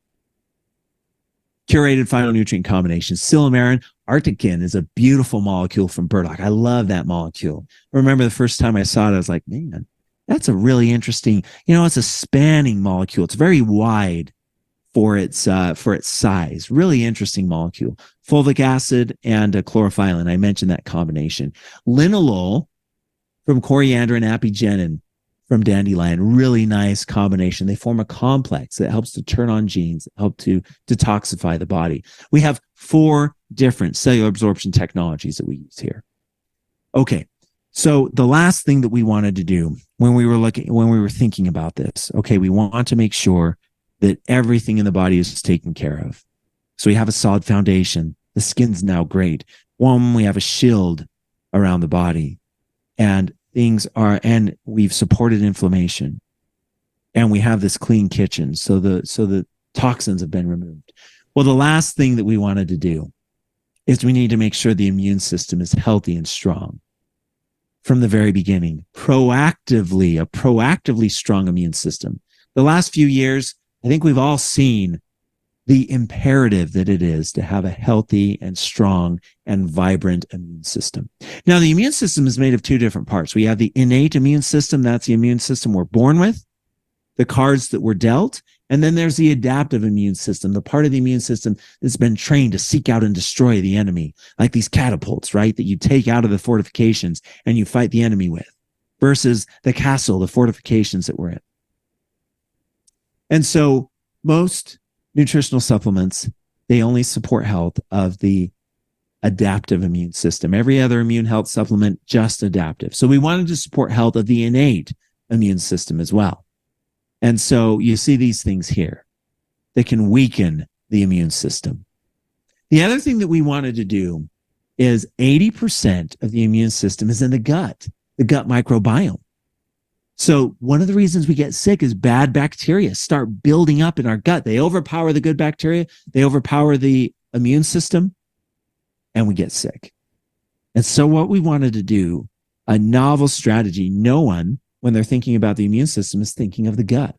Curated phytonutrient combinations. Silymarin, artican is a beautiful molecule from burdock. I love that molecule. I remember the first time I saw it, I was like, man, that's a really interesting, it's a spanning molecule. It's very wide for its size. Really interesting molecule. Fulvic acid and chlorophyllin. I mentioned that combination. Linalool from coriander and apigenin. from dandelion. Really nice combination. They form a complex that helps to turn on genes, help to detoxify the body. We have 4 different cellular absorption technologies that we use here. Okay. So the last thing that we wanted to do when we were thinking about this, okay, we want to make sure that everything in the body is taken care of. So we have a solid foundation. The skin's now great. We have a shield around the body, and we've supported inflammation, and we have this clean kitchen. So the toxins have been removed. Well, the last thing that we wanted to do is we need to make sure the immune system is healthy and strong from the very beginning. A proactively strong immune system. The last few years, I think we've all seen the imperative that it is to have a healthy and strong and vibrant immune system. Now, the immune system is made of 2 different parts. We have the innate immune system. That's the immune system we're born with, the cards that we're dealt. And then there's the adaptive immune system, the part of the immune system that's been trained to seek out and destroy the enemy, like these catapults, right, that you take out of the fortifications and you fight the enemy with, versus the castle, the fortifications that we're in. And so most nutritional supplements, they only support health of the adaptive immune system. Every other immune health supplement, just adaptive. So we wanted to support health of the innate immune system as well. And so you see these things here that can weaken the immune system. The other thing that we wanted to do is 80% of the immune system is in the gut microbiome. So one of the reasons we get sick is bad bacteria start building up in our gut. They overpower the good bacteria. They overpower the immune system, and we get sick. And so what we wanted to do, a novel strategy, no one, when they're thinking about the immune system, is thinking of the gut.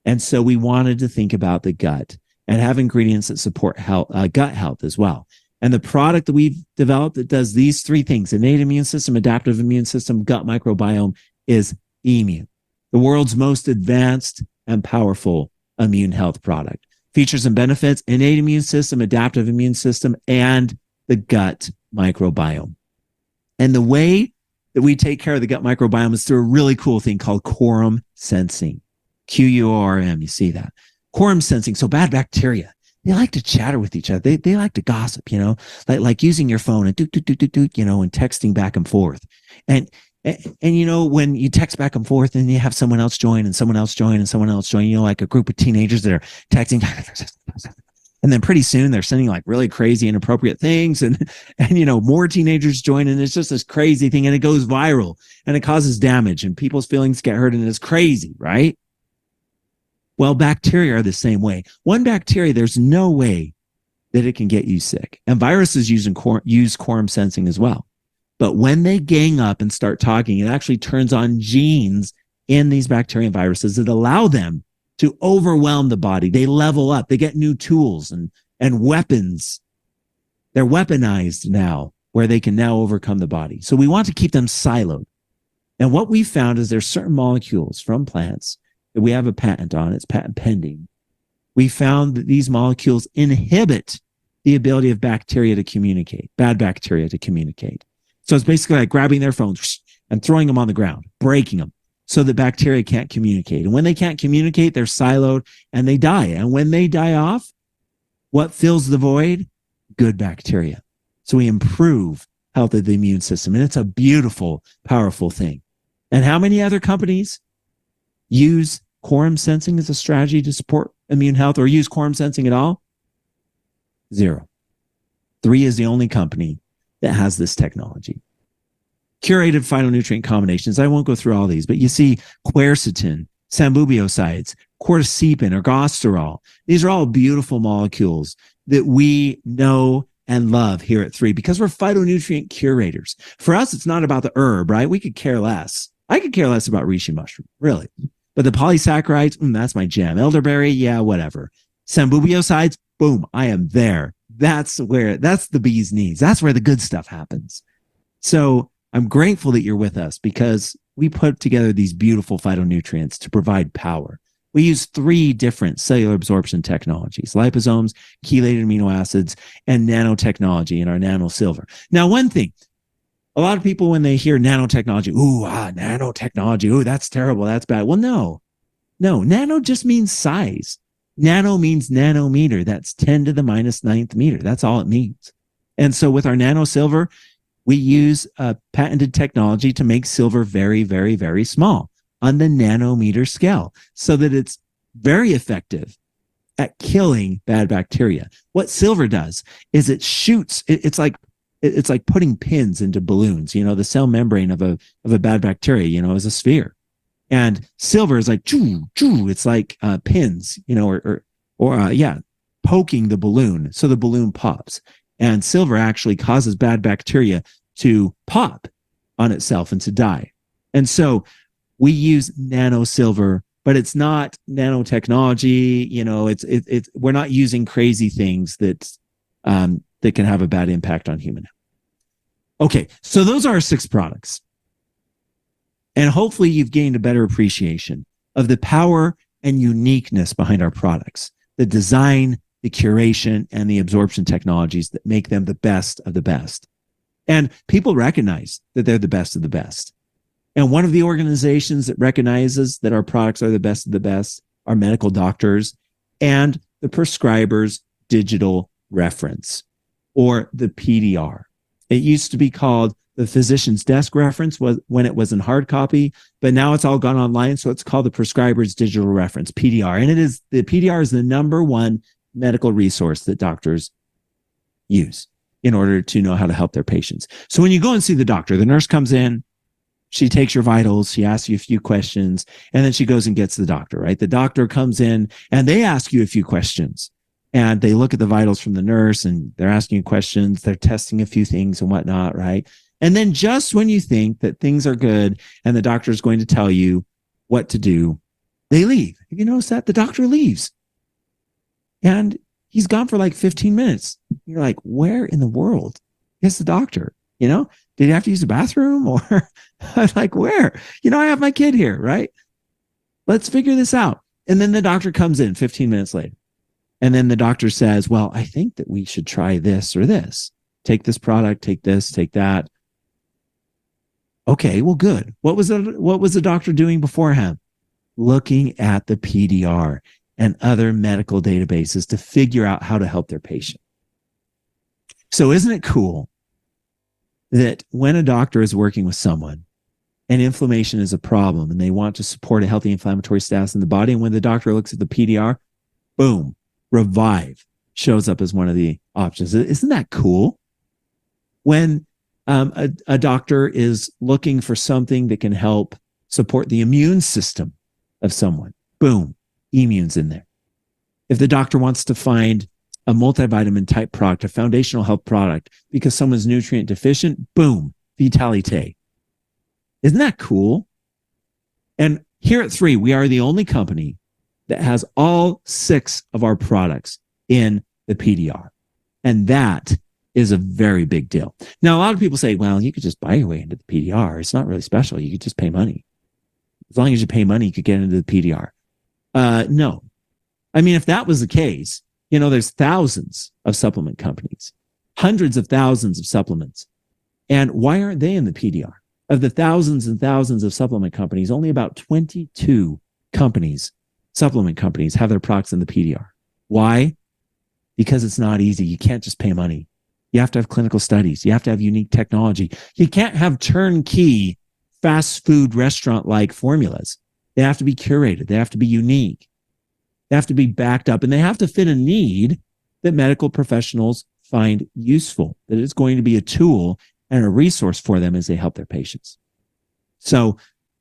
And so we wanted to think about the gut and have ingredients that support health, gut health as well. And the product that we've developed that does these 3 things, innate immune system, adaptive immune system, gut microbiome, is Immune, the world's most advanced and powerful immune health product. Features and benefits: innate immune system, adaptive immune system, and the gut microbiome. And the way that we take care of the gut microbiome is through a really cool thing called quorum sensing. Quorm, you see that. Quorum sensing. So bad bacteria, they like to chatter with each other. They like to gossip, like using your phone and and texting back and forth. And when you text back and forth and you have someone else join and someone else join and someone else join, like a group of teenagers that are texting, and then pretty soon they're sending like really crazy, inappropriate things. And more teenagers join, and it's just this crazy thing, and it goes viral and it causes damage and people's feelings get hurt, and it's crazy, right? Well, bacteria are the same way. One bacteria, there's no way that it can get you sick. And viruses use quorum sensing as well. But when they gang up and start talking, it actually turns on genes in these bacteria and viruses that allow them to overwhelm the body. They level up. They get new tools and weapons. They're weaponized now, where they can now overcome the body. So we want to keep them siloed. And what we found is there's certain molecules from plants that we have a patent on. It's patent pending. We found that these molecules inhibit the ability of bacteria to communicate, bad bacteria to communicate. So it's basically like grabbing their phones and throwing them on the ground, breaking them so that bacteria can't communicate. And when they can't communicate, they're siloed and they die. And when they die off, what fills the void? Good bacteria. So we improve health of the immune system. And it's a beautiful, powerful thing. And how many other companies use quorum sensing as a strategy to support immune health, or use quorum sensing at all? 0. 3 is the only company that has this technology. Curated phytonutrient combinations. I won't go through all these, but you see quercetin, sambubiosides, cordycepin, ergosterol. These are all beautiful molecules that we know and love here at Three because we're phytonutrient curators. For us, it's not about the herb, right? We could care less. I could care less about reishi mushroom, really. But the polysaccharides, that's my jam. Elderberry, yeah, whatever. Sambubiosides, boom, I am there. That's the bee's knees. That's where the good stuff happens. So I'm grateful that you're with us because we put together these beautiful phytonutrients to provide power. We use 3 different cellular absorption technologies: liposomes, chelated amino acids, and nanotechnology in our nano silver. Now, one thing, A lot of people, when they hear nanotechnology, nanotechnology, ooh, that's terrible, that's bad. Well, no, nano just means size. Nano means nanometer. That's 10 to the minus ninth meter. That's all it means. And so with our nano silver, we use a patented technology to make silver very, very, very small on the nanometer scale so that it's very effective at killing bad bacteria. What silver does is it shoots. It's like putting pins into balloons. The cell membrane of a bad bacteria, is a sphere, and silver is like choo choo. It's like pins, poking the balloon so the balloon pops. And silver actually causes bad bacteria to pop on itself and to die. And so we use nano silver, but it's not nanotechnology. We're not using crazy things that can have a bad impact on human health. Okay, so those are our 6 products. And hopefully you've gained a better appreciation of the power and uniqueness behind our products, the design, the curation, and the absorption technologies that make them the best of the best. And people recognize that they're the best of the best. And one of the organizations that recognizes that our products are the best of the best are medical doctors and the prescriber's digital reference, or the PDR. It used to be called the physician's desk reference when it was in hard copy, but now it's all gone online. So it's called the prescriber's digital reference, PDR. And the PDR is the number one medical resource that doctors use in order to know how to help their patients. So when you go and see the doctor, the nurse comes in, she takes your vitals, she asks you a few questions, and then she goes and gets the doctor, right? The doctor comes in and they ask you a few questions, and they look at the vitals from the nurse and they're asking you questions, they're testing a few things and whatnot, right? And then just when you think that things are good and the doctor is going to tell you what to do, they leave. Have you noticed that? The doctor leaves. And he's gone for like 15 minutes. You're like, where in the world is the doctor? Did he have to use the bathroom, or like where? I have my kid here, right? Let's figure this out. And then the doctor comes in 15 minutes later. And then the doctor says, well, I think that we should try this or this. Take this product, take this, take that. Okay, well, good. What was the doctor doing beforehand? Looking at the PDR and other medical databases to figure out how to help their patient. So isn't it cool that when a doctor is working with someone and inflammation is a problem and they want to support a healthy inflammatory status in the body, and when the doctor looks at the PDR, boom, Revive shows up as one of the options. Isn't that cool? When a doctor is looking for something that can help support the immune system of someone, boom, immune's in there. If the doctor wants to find a multivitamin type product, a foundational health product, because someone's nutrient deficient, boom, Vitalite. Isn't that cool? And here at Three, we are the only company that has all 6 of our products in the PDR. And that is a very big deal. Now, a lot of people say, well, you could just buy your way into the PDR. It's not really special. You could just pay money. As long as you pay money, you could get into the PDR. No. I mean, if that was the case, there's thousands of supplement companies, hundreds of thousands of supplements. And why aren't they in the PDR? Of the thousands and thousands of supplement companies, only about 22 supplement companies have their products in the PDR. Why? Because it's not easy. You can't just pay money. You have to have clinical studies. You have to have unique technology. You can't have turnkey fast food restaurant-like formulas. They have to be curated. They have to be unique. They have to be backed up, and they have to fit a need that medical professionals find useful, that it's going to be a tool and a resource for them as they help their patients. So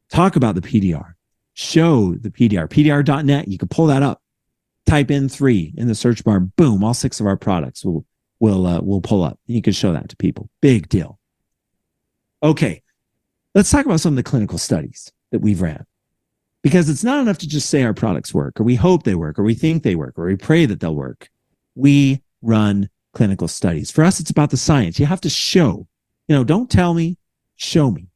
talk about the PDR. Show the PDR. PDR.net, you can pull that up. Type in 3 in the search bar. Boom, all 6 of our products will pull up. You can show that to people. Big deal. Okay, let's talk about some of the clinical studies that we've ran. Because it's not enough to just say our products work, or we hope they work, or we think they work, or we pray that they'll work. We run clinical studies. For us, it's about the science. You have to show. Don't tell me, show me.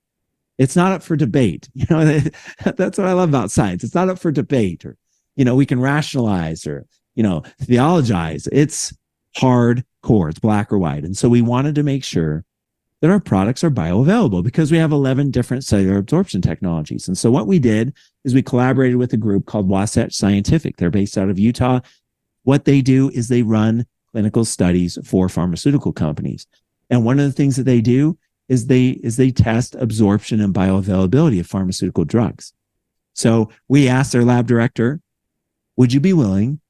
It's not up for debate. That's what I love about science. It's not up for debate, or, we can rationalize or, theologize. It's hardcore. It's black or white. And so we wanted to make sure that our products are bioavailable because we have 11 different cellular absorption technologies. And so what we did is we collaborated with a group called Wasatch Scientific. They're based out of Utah. What they do is they run clinical studies for pharmaceutical companies. And one of the things that they do is they test absorption and bioavailability of pharmaceutical drugs. So we asked their lab director, would you be willing,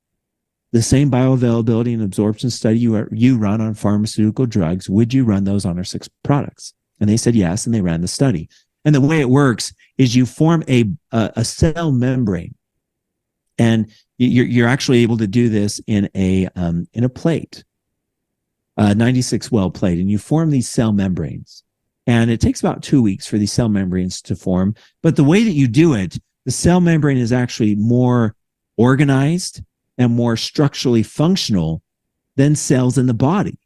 the same bioavailability and absorption study you run on pharmaceutical drugs, would you run those on our 6 products? And they said yes, and they ran the study. And the way it works is you form a cell membrane, and you're actually able to do this in a plate, a 96 well plate, and you form these cell membranes. And it takes about 2 weeks for these cell membranes to form. But the way that you do it, the cell membrane is actually more organized and more structurally functional than cells in the body.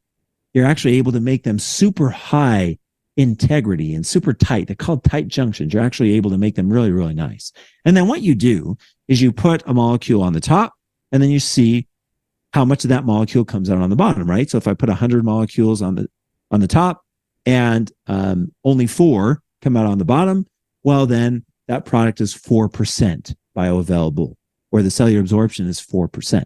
You're actually able to make them super high integrity and super tight. They're called tight junctions. You're actually able to make them really, really nice. And then what you do is you put a molecule on the top, and then you see how much of that molecule comes out on the bottom, right? So if I put 100 molecules on the top and only 4 come out on the bottom, well, then that product is 4% bioavailable, where the cellular absorption is 4%.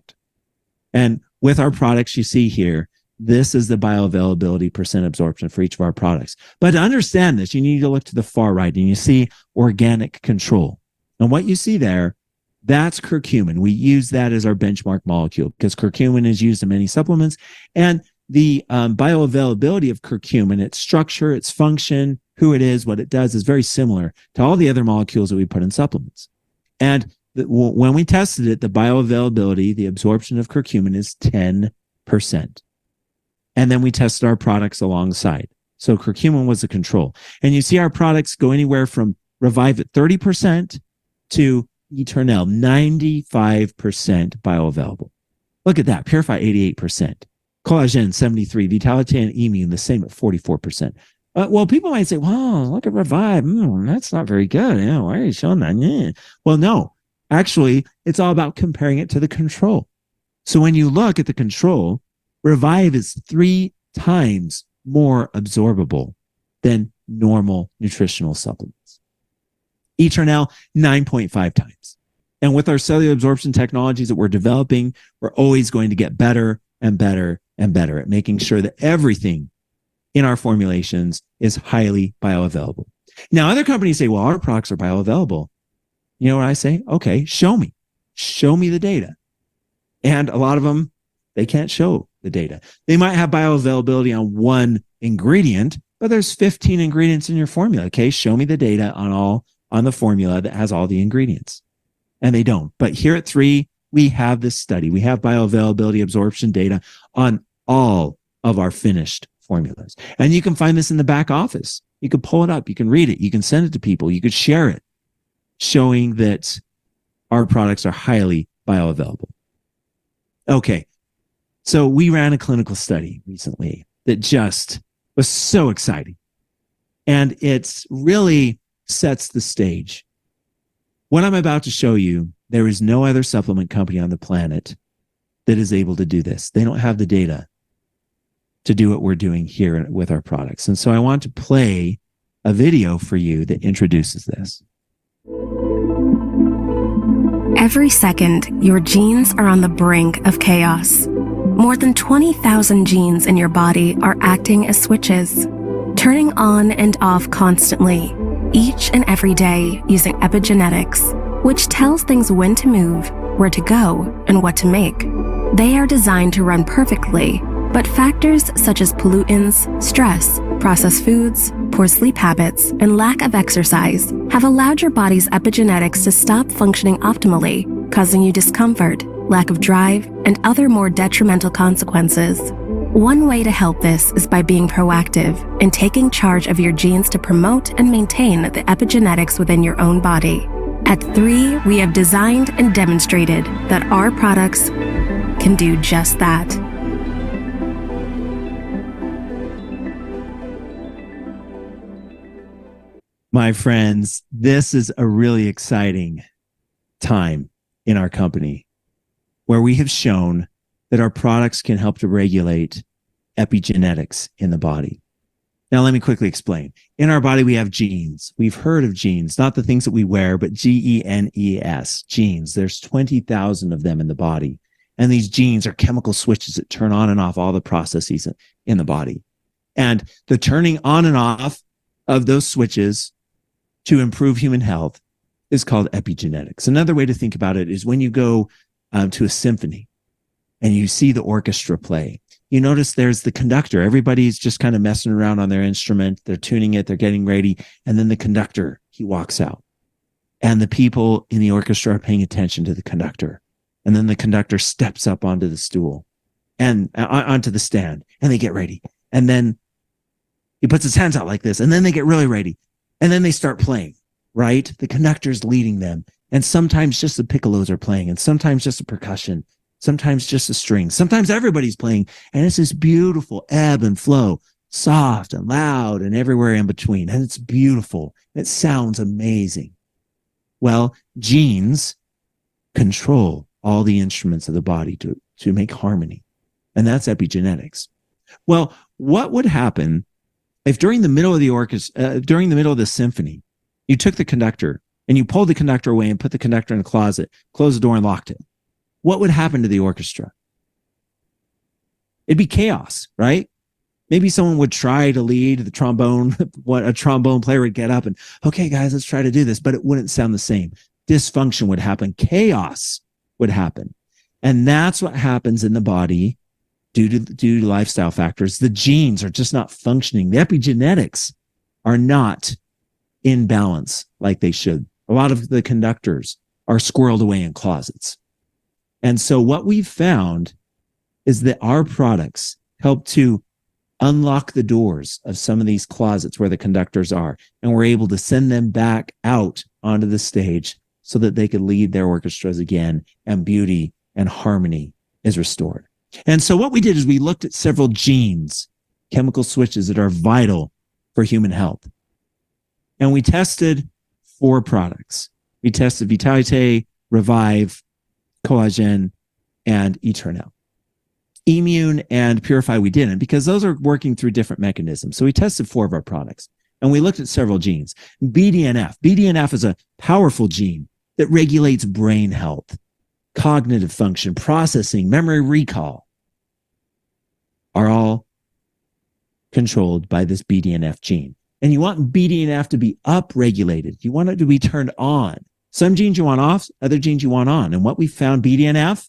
And with our products, you see here, this is the bioavailability percent absorption for each of our products. But to understand this, you need to look to the far right, and you see organic control. And what you see there, that's curcumin. We use that as our benchmark molecule because curcumin is used in many supplements. And the bioavailability of curcumin, its structure, its function, who it is, what it does, is very similar to all the other molecules that we put in supplements. And when we tested it, the bioavailability, the absorption of curcumin is 10%. And then we tested our products alongside. So curcumin was the control. And you see our products go anywhere from Revive at 30% to Eternel, 95% bioavailable. Look at that. Purify, 88%. Collagen, 73%. Vitality and Immune, the same at 44%. Well, people might say, wow, look at Revive. That's not very good. Yeah, why are you showing that? Yeah. Well, no. Actually, it's all about comparing it to the control. So when you look at the control, Revive is 3 times more absorbable than normal nutritional supplements. Eternel, 9.5 times. And with our cellular absorption technologies that we're developing, we're always going to get better and better and better at making sure that everything in our formulations is highly bioavailable. Now, other companies say, well, our products are bioavailable. You know what I say? Okay, show me. Show me the data. And a lot of them, they can't show the data. They might have bioavailability on one ingredient, but there's 15 ingredients in your formula. Okay, show me the data on the formula that has all the ingredients. And they don't. But here at 3, we have this study. We have bioavailability absorption data on all of our finished formulas. And you can find this in the back office. You can pull it up. You can read it. You can send it to people. You could share it, showing that our products are highly bioavailable. Okay. So we ran a clinical study recently that just was so exciting. And it really sets the stage. What I'm about to show you, there is no other supplement company on the planet that is able to do this. They don't have the data to do what we're doing here with our products. And so I want to play a video for you that introduces this. Every second, your genes are on the brink of chaos. More than 20,000 genes in your body are acting as switches, turning on and off constantly, each and every day using epigenetics, which tells things when to move, where to go, and what to make. They are designed to run perfectly, but factors such as pollutants, stress, processed foods, poor sleep habits, and lack of exercise have allowed your body's epigenetics to stop functioning optimally, causing you discomfort, lack of drive, and other more detrimental consequences. One way to help this is by being proactive and taking charge of your genes to promote and maintain the epigenetics within your own body. At 3, we have designed and demonstrated that our products can do just that. My friends, this is a really exciting time in our company where we have shown that our products can help to regulate epigenetics in the body. Now, let me quickly explain. In our body, we have genes. We've heard of genes, not the things that we wear, but genes, genes. There's 20,000 of them in the body. And these genes are chemical switches that turn on and off all the processes in the body. And the turning on and off of those switches to improve human health is called epigenetics. Another way to think about it is when you go to a symphony and you see the orchestra play, you notice there's the conductor. Everybody's just kind of messing around on their instrument. They're tuning it. They're getting ready. And then the conductor, he walks out. And the people in the orchestra are paying attention to the conductor. And then the conductor steps up onto the stool and onto the stand, and they get ready. And then he puts his hands out like this, and then they get really ready. And then they start playing, right? The conductor's leading them. And sometimes just the piccolos are playing, and sometimes just the percussion, sometimes just the strings. Sometimes everybody's playing, and it's this beautiful ebb and flow, soft and loud and everywhere in between. And it's beautiful. It sounds amazing. Well, genes control all the instruments of the body to make harmony. And that's epigenetics. Well, what would happen if during the middle of the orchestra, during the middle of the symphony, you took the conductor and you pulled the conductor away and put the conductor in a closet, closed the door and locked it? What would happen to the orchestra? It'd be chaos, right? Maybe someone would try to lead the trombone. What a trombone player would get up and, okay, guys, let's try to do this, but it wouldn't sound the same. Dysfunction would happen. Chaos would happen. And that's what happens in the body due to lifestyle factors. The genes are just not functioning. The epigenetics are not in balance like they should. A lot of the conductors are squirreled away in closets. And so what we've found is that our products help to unlock the doors of some of these closets where the conductors are, and we're able to send them back out onto the stage so that they could lead their orchestras again, and beauty and harmony is restored. And so what we did is we looked at several genes, chemical switches that are vital for human health. And we tested 4 products. We tested Vitalite, Revive, Collagen, and Eternal. Immune and Purify we didn't, because those are working through different mechanisms. So we tested 4 of our products, and we looked at several genes. BDNF. BDNF is a powerful gene that regulates brain health, cognitive function, processing, memory recall, are all controlled by this BDNF gene. And you want BDNF to be upregulated. You want it to be turned on. Some genes you want off, other genes you want on. And what we found, BDNF,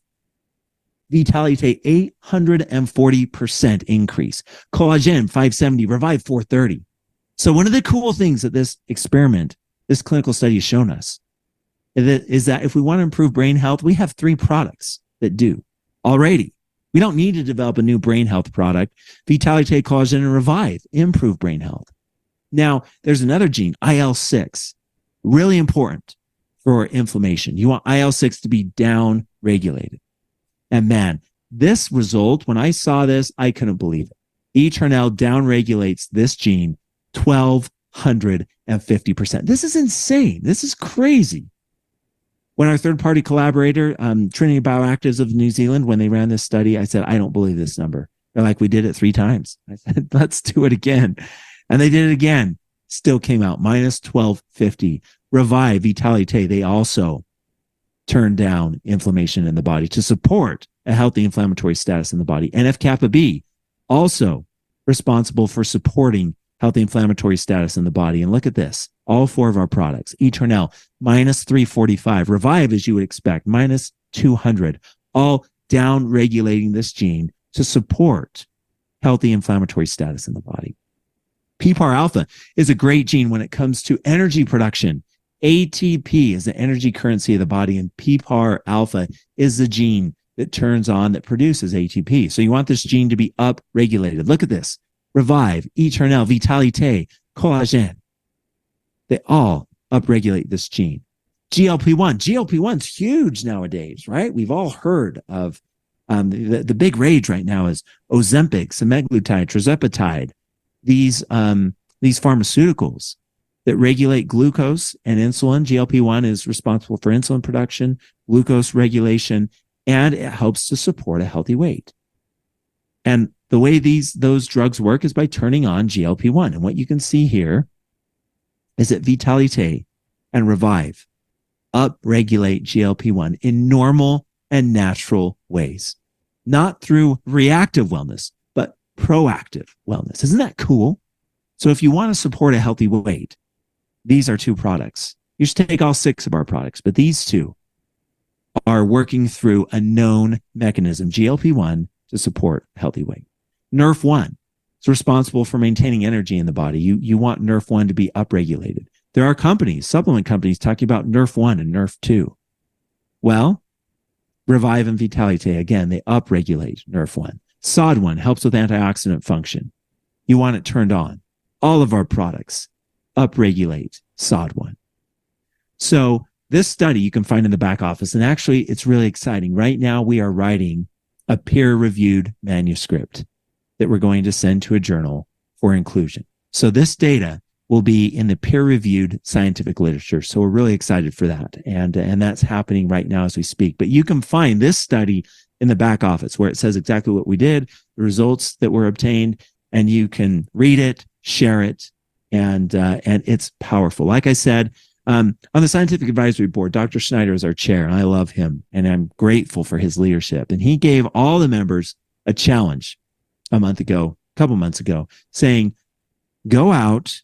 Vitalite 840% increase. Collagen 570, Revive 430. So one of the cool things that this experiment, this clinical study has shown us is that if we want to improve brain health, we have 3 products that do already. We don't need to develop a new brain health product. Vitalite, Collagen, and Revive improve brain health. Now, there's another gene, IL-6, really important for inflammation. You want IL-6 to be down regulated. And man, this result, when I saw this, I couldn't believe it. Eternal down regulates this gene 1,250%. This is insane. This is crazy. When our third-party collaborator, Trinity Bioactives of New Zealand, when they ran this study, I said, I don't believe this number. They're like, we did it 3 times. I said, let's do it again. And they did it again. Still came out minus 1,250. Revive, Vitalite, they also turned down inflammation in the body to support a healthy inflammatory status in the body. NF-kappa B, also responsible for supporting healthy inflammatory status in the body. And look at this. All 4 of our products, Eternal, minus 345. Revive, as you would expect, minus 200. All down regulating this gene to support healthy inflammatory status in the body. PPAR alpha is a great gene when it comes to energy production. ATP is the energy currency of the body, and PPAR alpha is the gene that turns on, that produces ATP. So you want this gene to be up-regulated. Look at this. Revive, Eternal, Vitalite, Collagen. They all upregulate this gene. GLP-1. GLP-1's huge nowadays, right? We've all heard of the big rage right now is Ozempic, semaglutide, tirzepatide. These pharmaceuticals that regulate glucose and insulin. GLP-1 is responsible for insulin production, glucose regulation, and it helps to support a healthy weight. And The way those drugs work is by turning on GLP-1. And what you can see here is that Vitalite and Revive upregulate GLP-1 in normal and natural ways, not through reactive wellness, but proactive wellness. Isn't that cool? So if you want to support a healthy weight, these are two products. You should take all 6 of our products, but these 2 are working through a known mechanism, GLP-1, to support healthy weight. NRF1 is responsible for maintaining energy in the body. You want NRF1 to be upregulated. There are companies, supplement companies, talking about NRF1 and NRF2. Well, Revive and Vitalite, again, they upregulate NRF1. SOD1 helps with antioxidant function. You want it turned on. All of our products upregulate SOD1. So this study you can find in the back office, and actually it's really exciting. Right now we are writing a peer-reviewed manuscript that we're going to send to a journal for inclusion. So this data will be in the peer-reviewed scientific literature. So we're really excited for that. And that's happening right now as we speak. But you can find this study in the back office where it says exactly what we did, the results that were obtained, and you can read it, share it, and it's powerful. Like I said, on the scientific advisory board, Dr. Schneider is our chair, and I love him, and I'm grateful for his leadership. And he gave all the members a challenge a couple months ago, saying, go out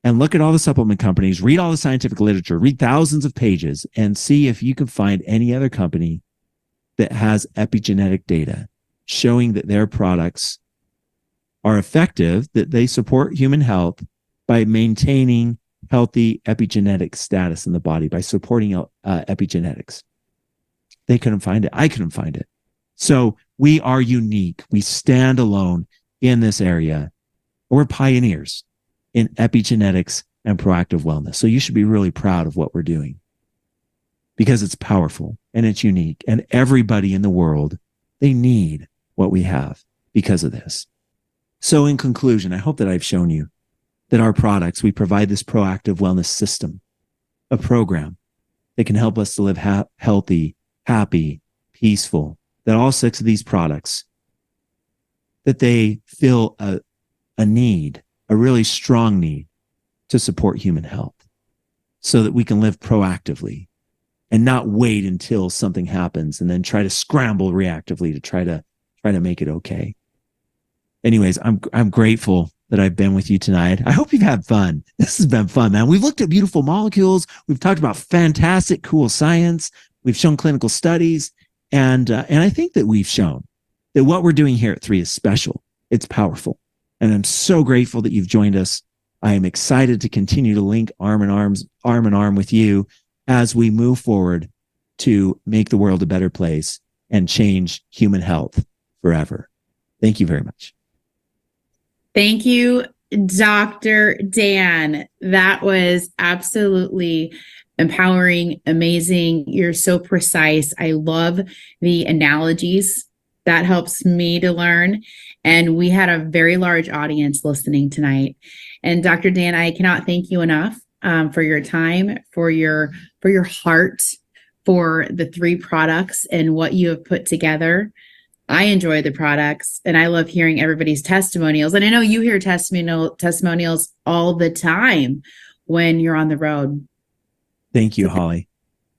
and look at all the supplement companies, read all the scientific literature, read thousands of pages, and see if you can find any other company that has epigenetic data showing that their products are effective, that they support human health by maintaining healthy epigenetic status in the body, by supporting epigenetics. They couldn't find it. I couldn't find it. So we are unique. We stand alone in this area. We're pioneers in epigenetics and proactive wellness. So you should be really proud of what we're doing because it's powerful and it's unique. And everybody in the world, they need what we have because of this. So in conclusion, I hope that I've shown you that our products, we provide this proactive wellness system, a program that can help us to live healthy, happy, peaceful, that all 6 of these products, that they fill a need, a really strong need to support human health so that we can live proactively and not wait until something happens and then try to scramble reactively to try to make it okay. Anyways, I'm grateful that I've been with you tonight. I hope you've had fun. This has been fun, man. We've looked at beautiful molecules. We've talked about fantastic, cool science. We've shown clinical studies. And I think that we've shown that what we're doing here at 3 is special. It's powerful. And I'm so grateful that you've joined us. I am excited to continue to link arm in arm with you as we move forward to make the world a better place and change human health forever. Thank you very much. Thank you, Dr. Dan. That was absolutely empowering, amazing. You're so precise. I love the analogies. That helps me to learn. And we had a very large audience listening tonight. And Dr. Dan, I cannot thank you enough for your time, for your heart, for the 3 products and what you have put together. I enjoy the products and I love hearing everybody's testimonials. And I know you hear testimonials all the time when you're on the road. Thank you, Holly.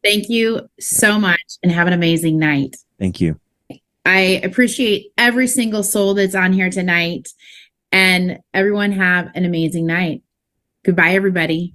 Thank you so much and have an amazing night. Thank you. I appreciate every single soul that's on here tonight, and everyone have an amazing night. Goodbye, everybody.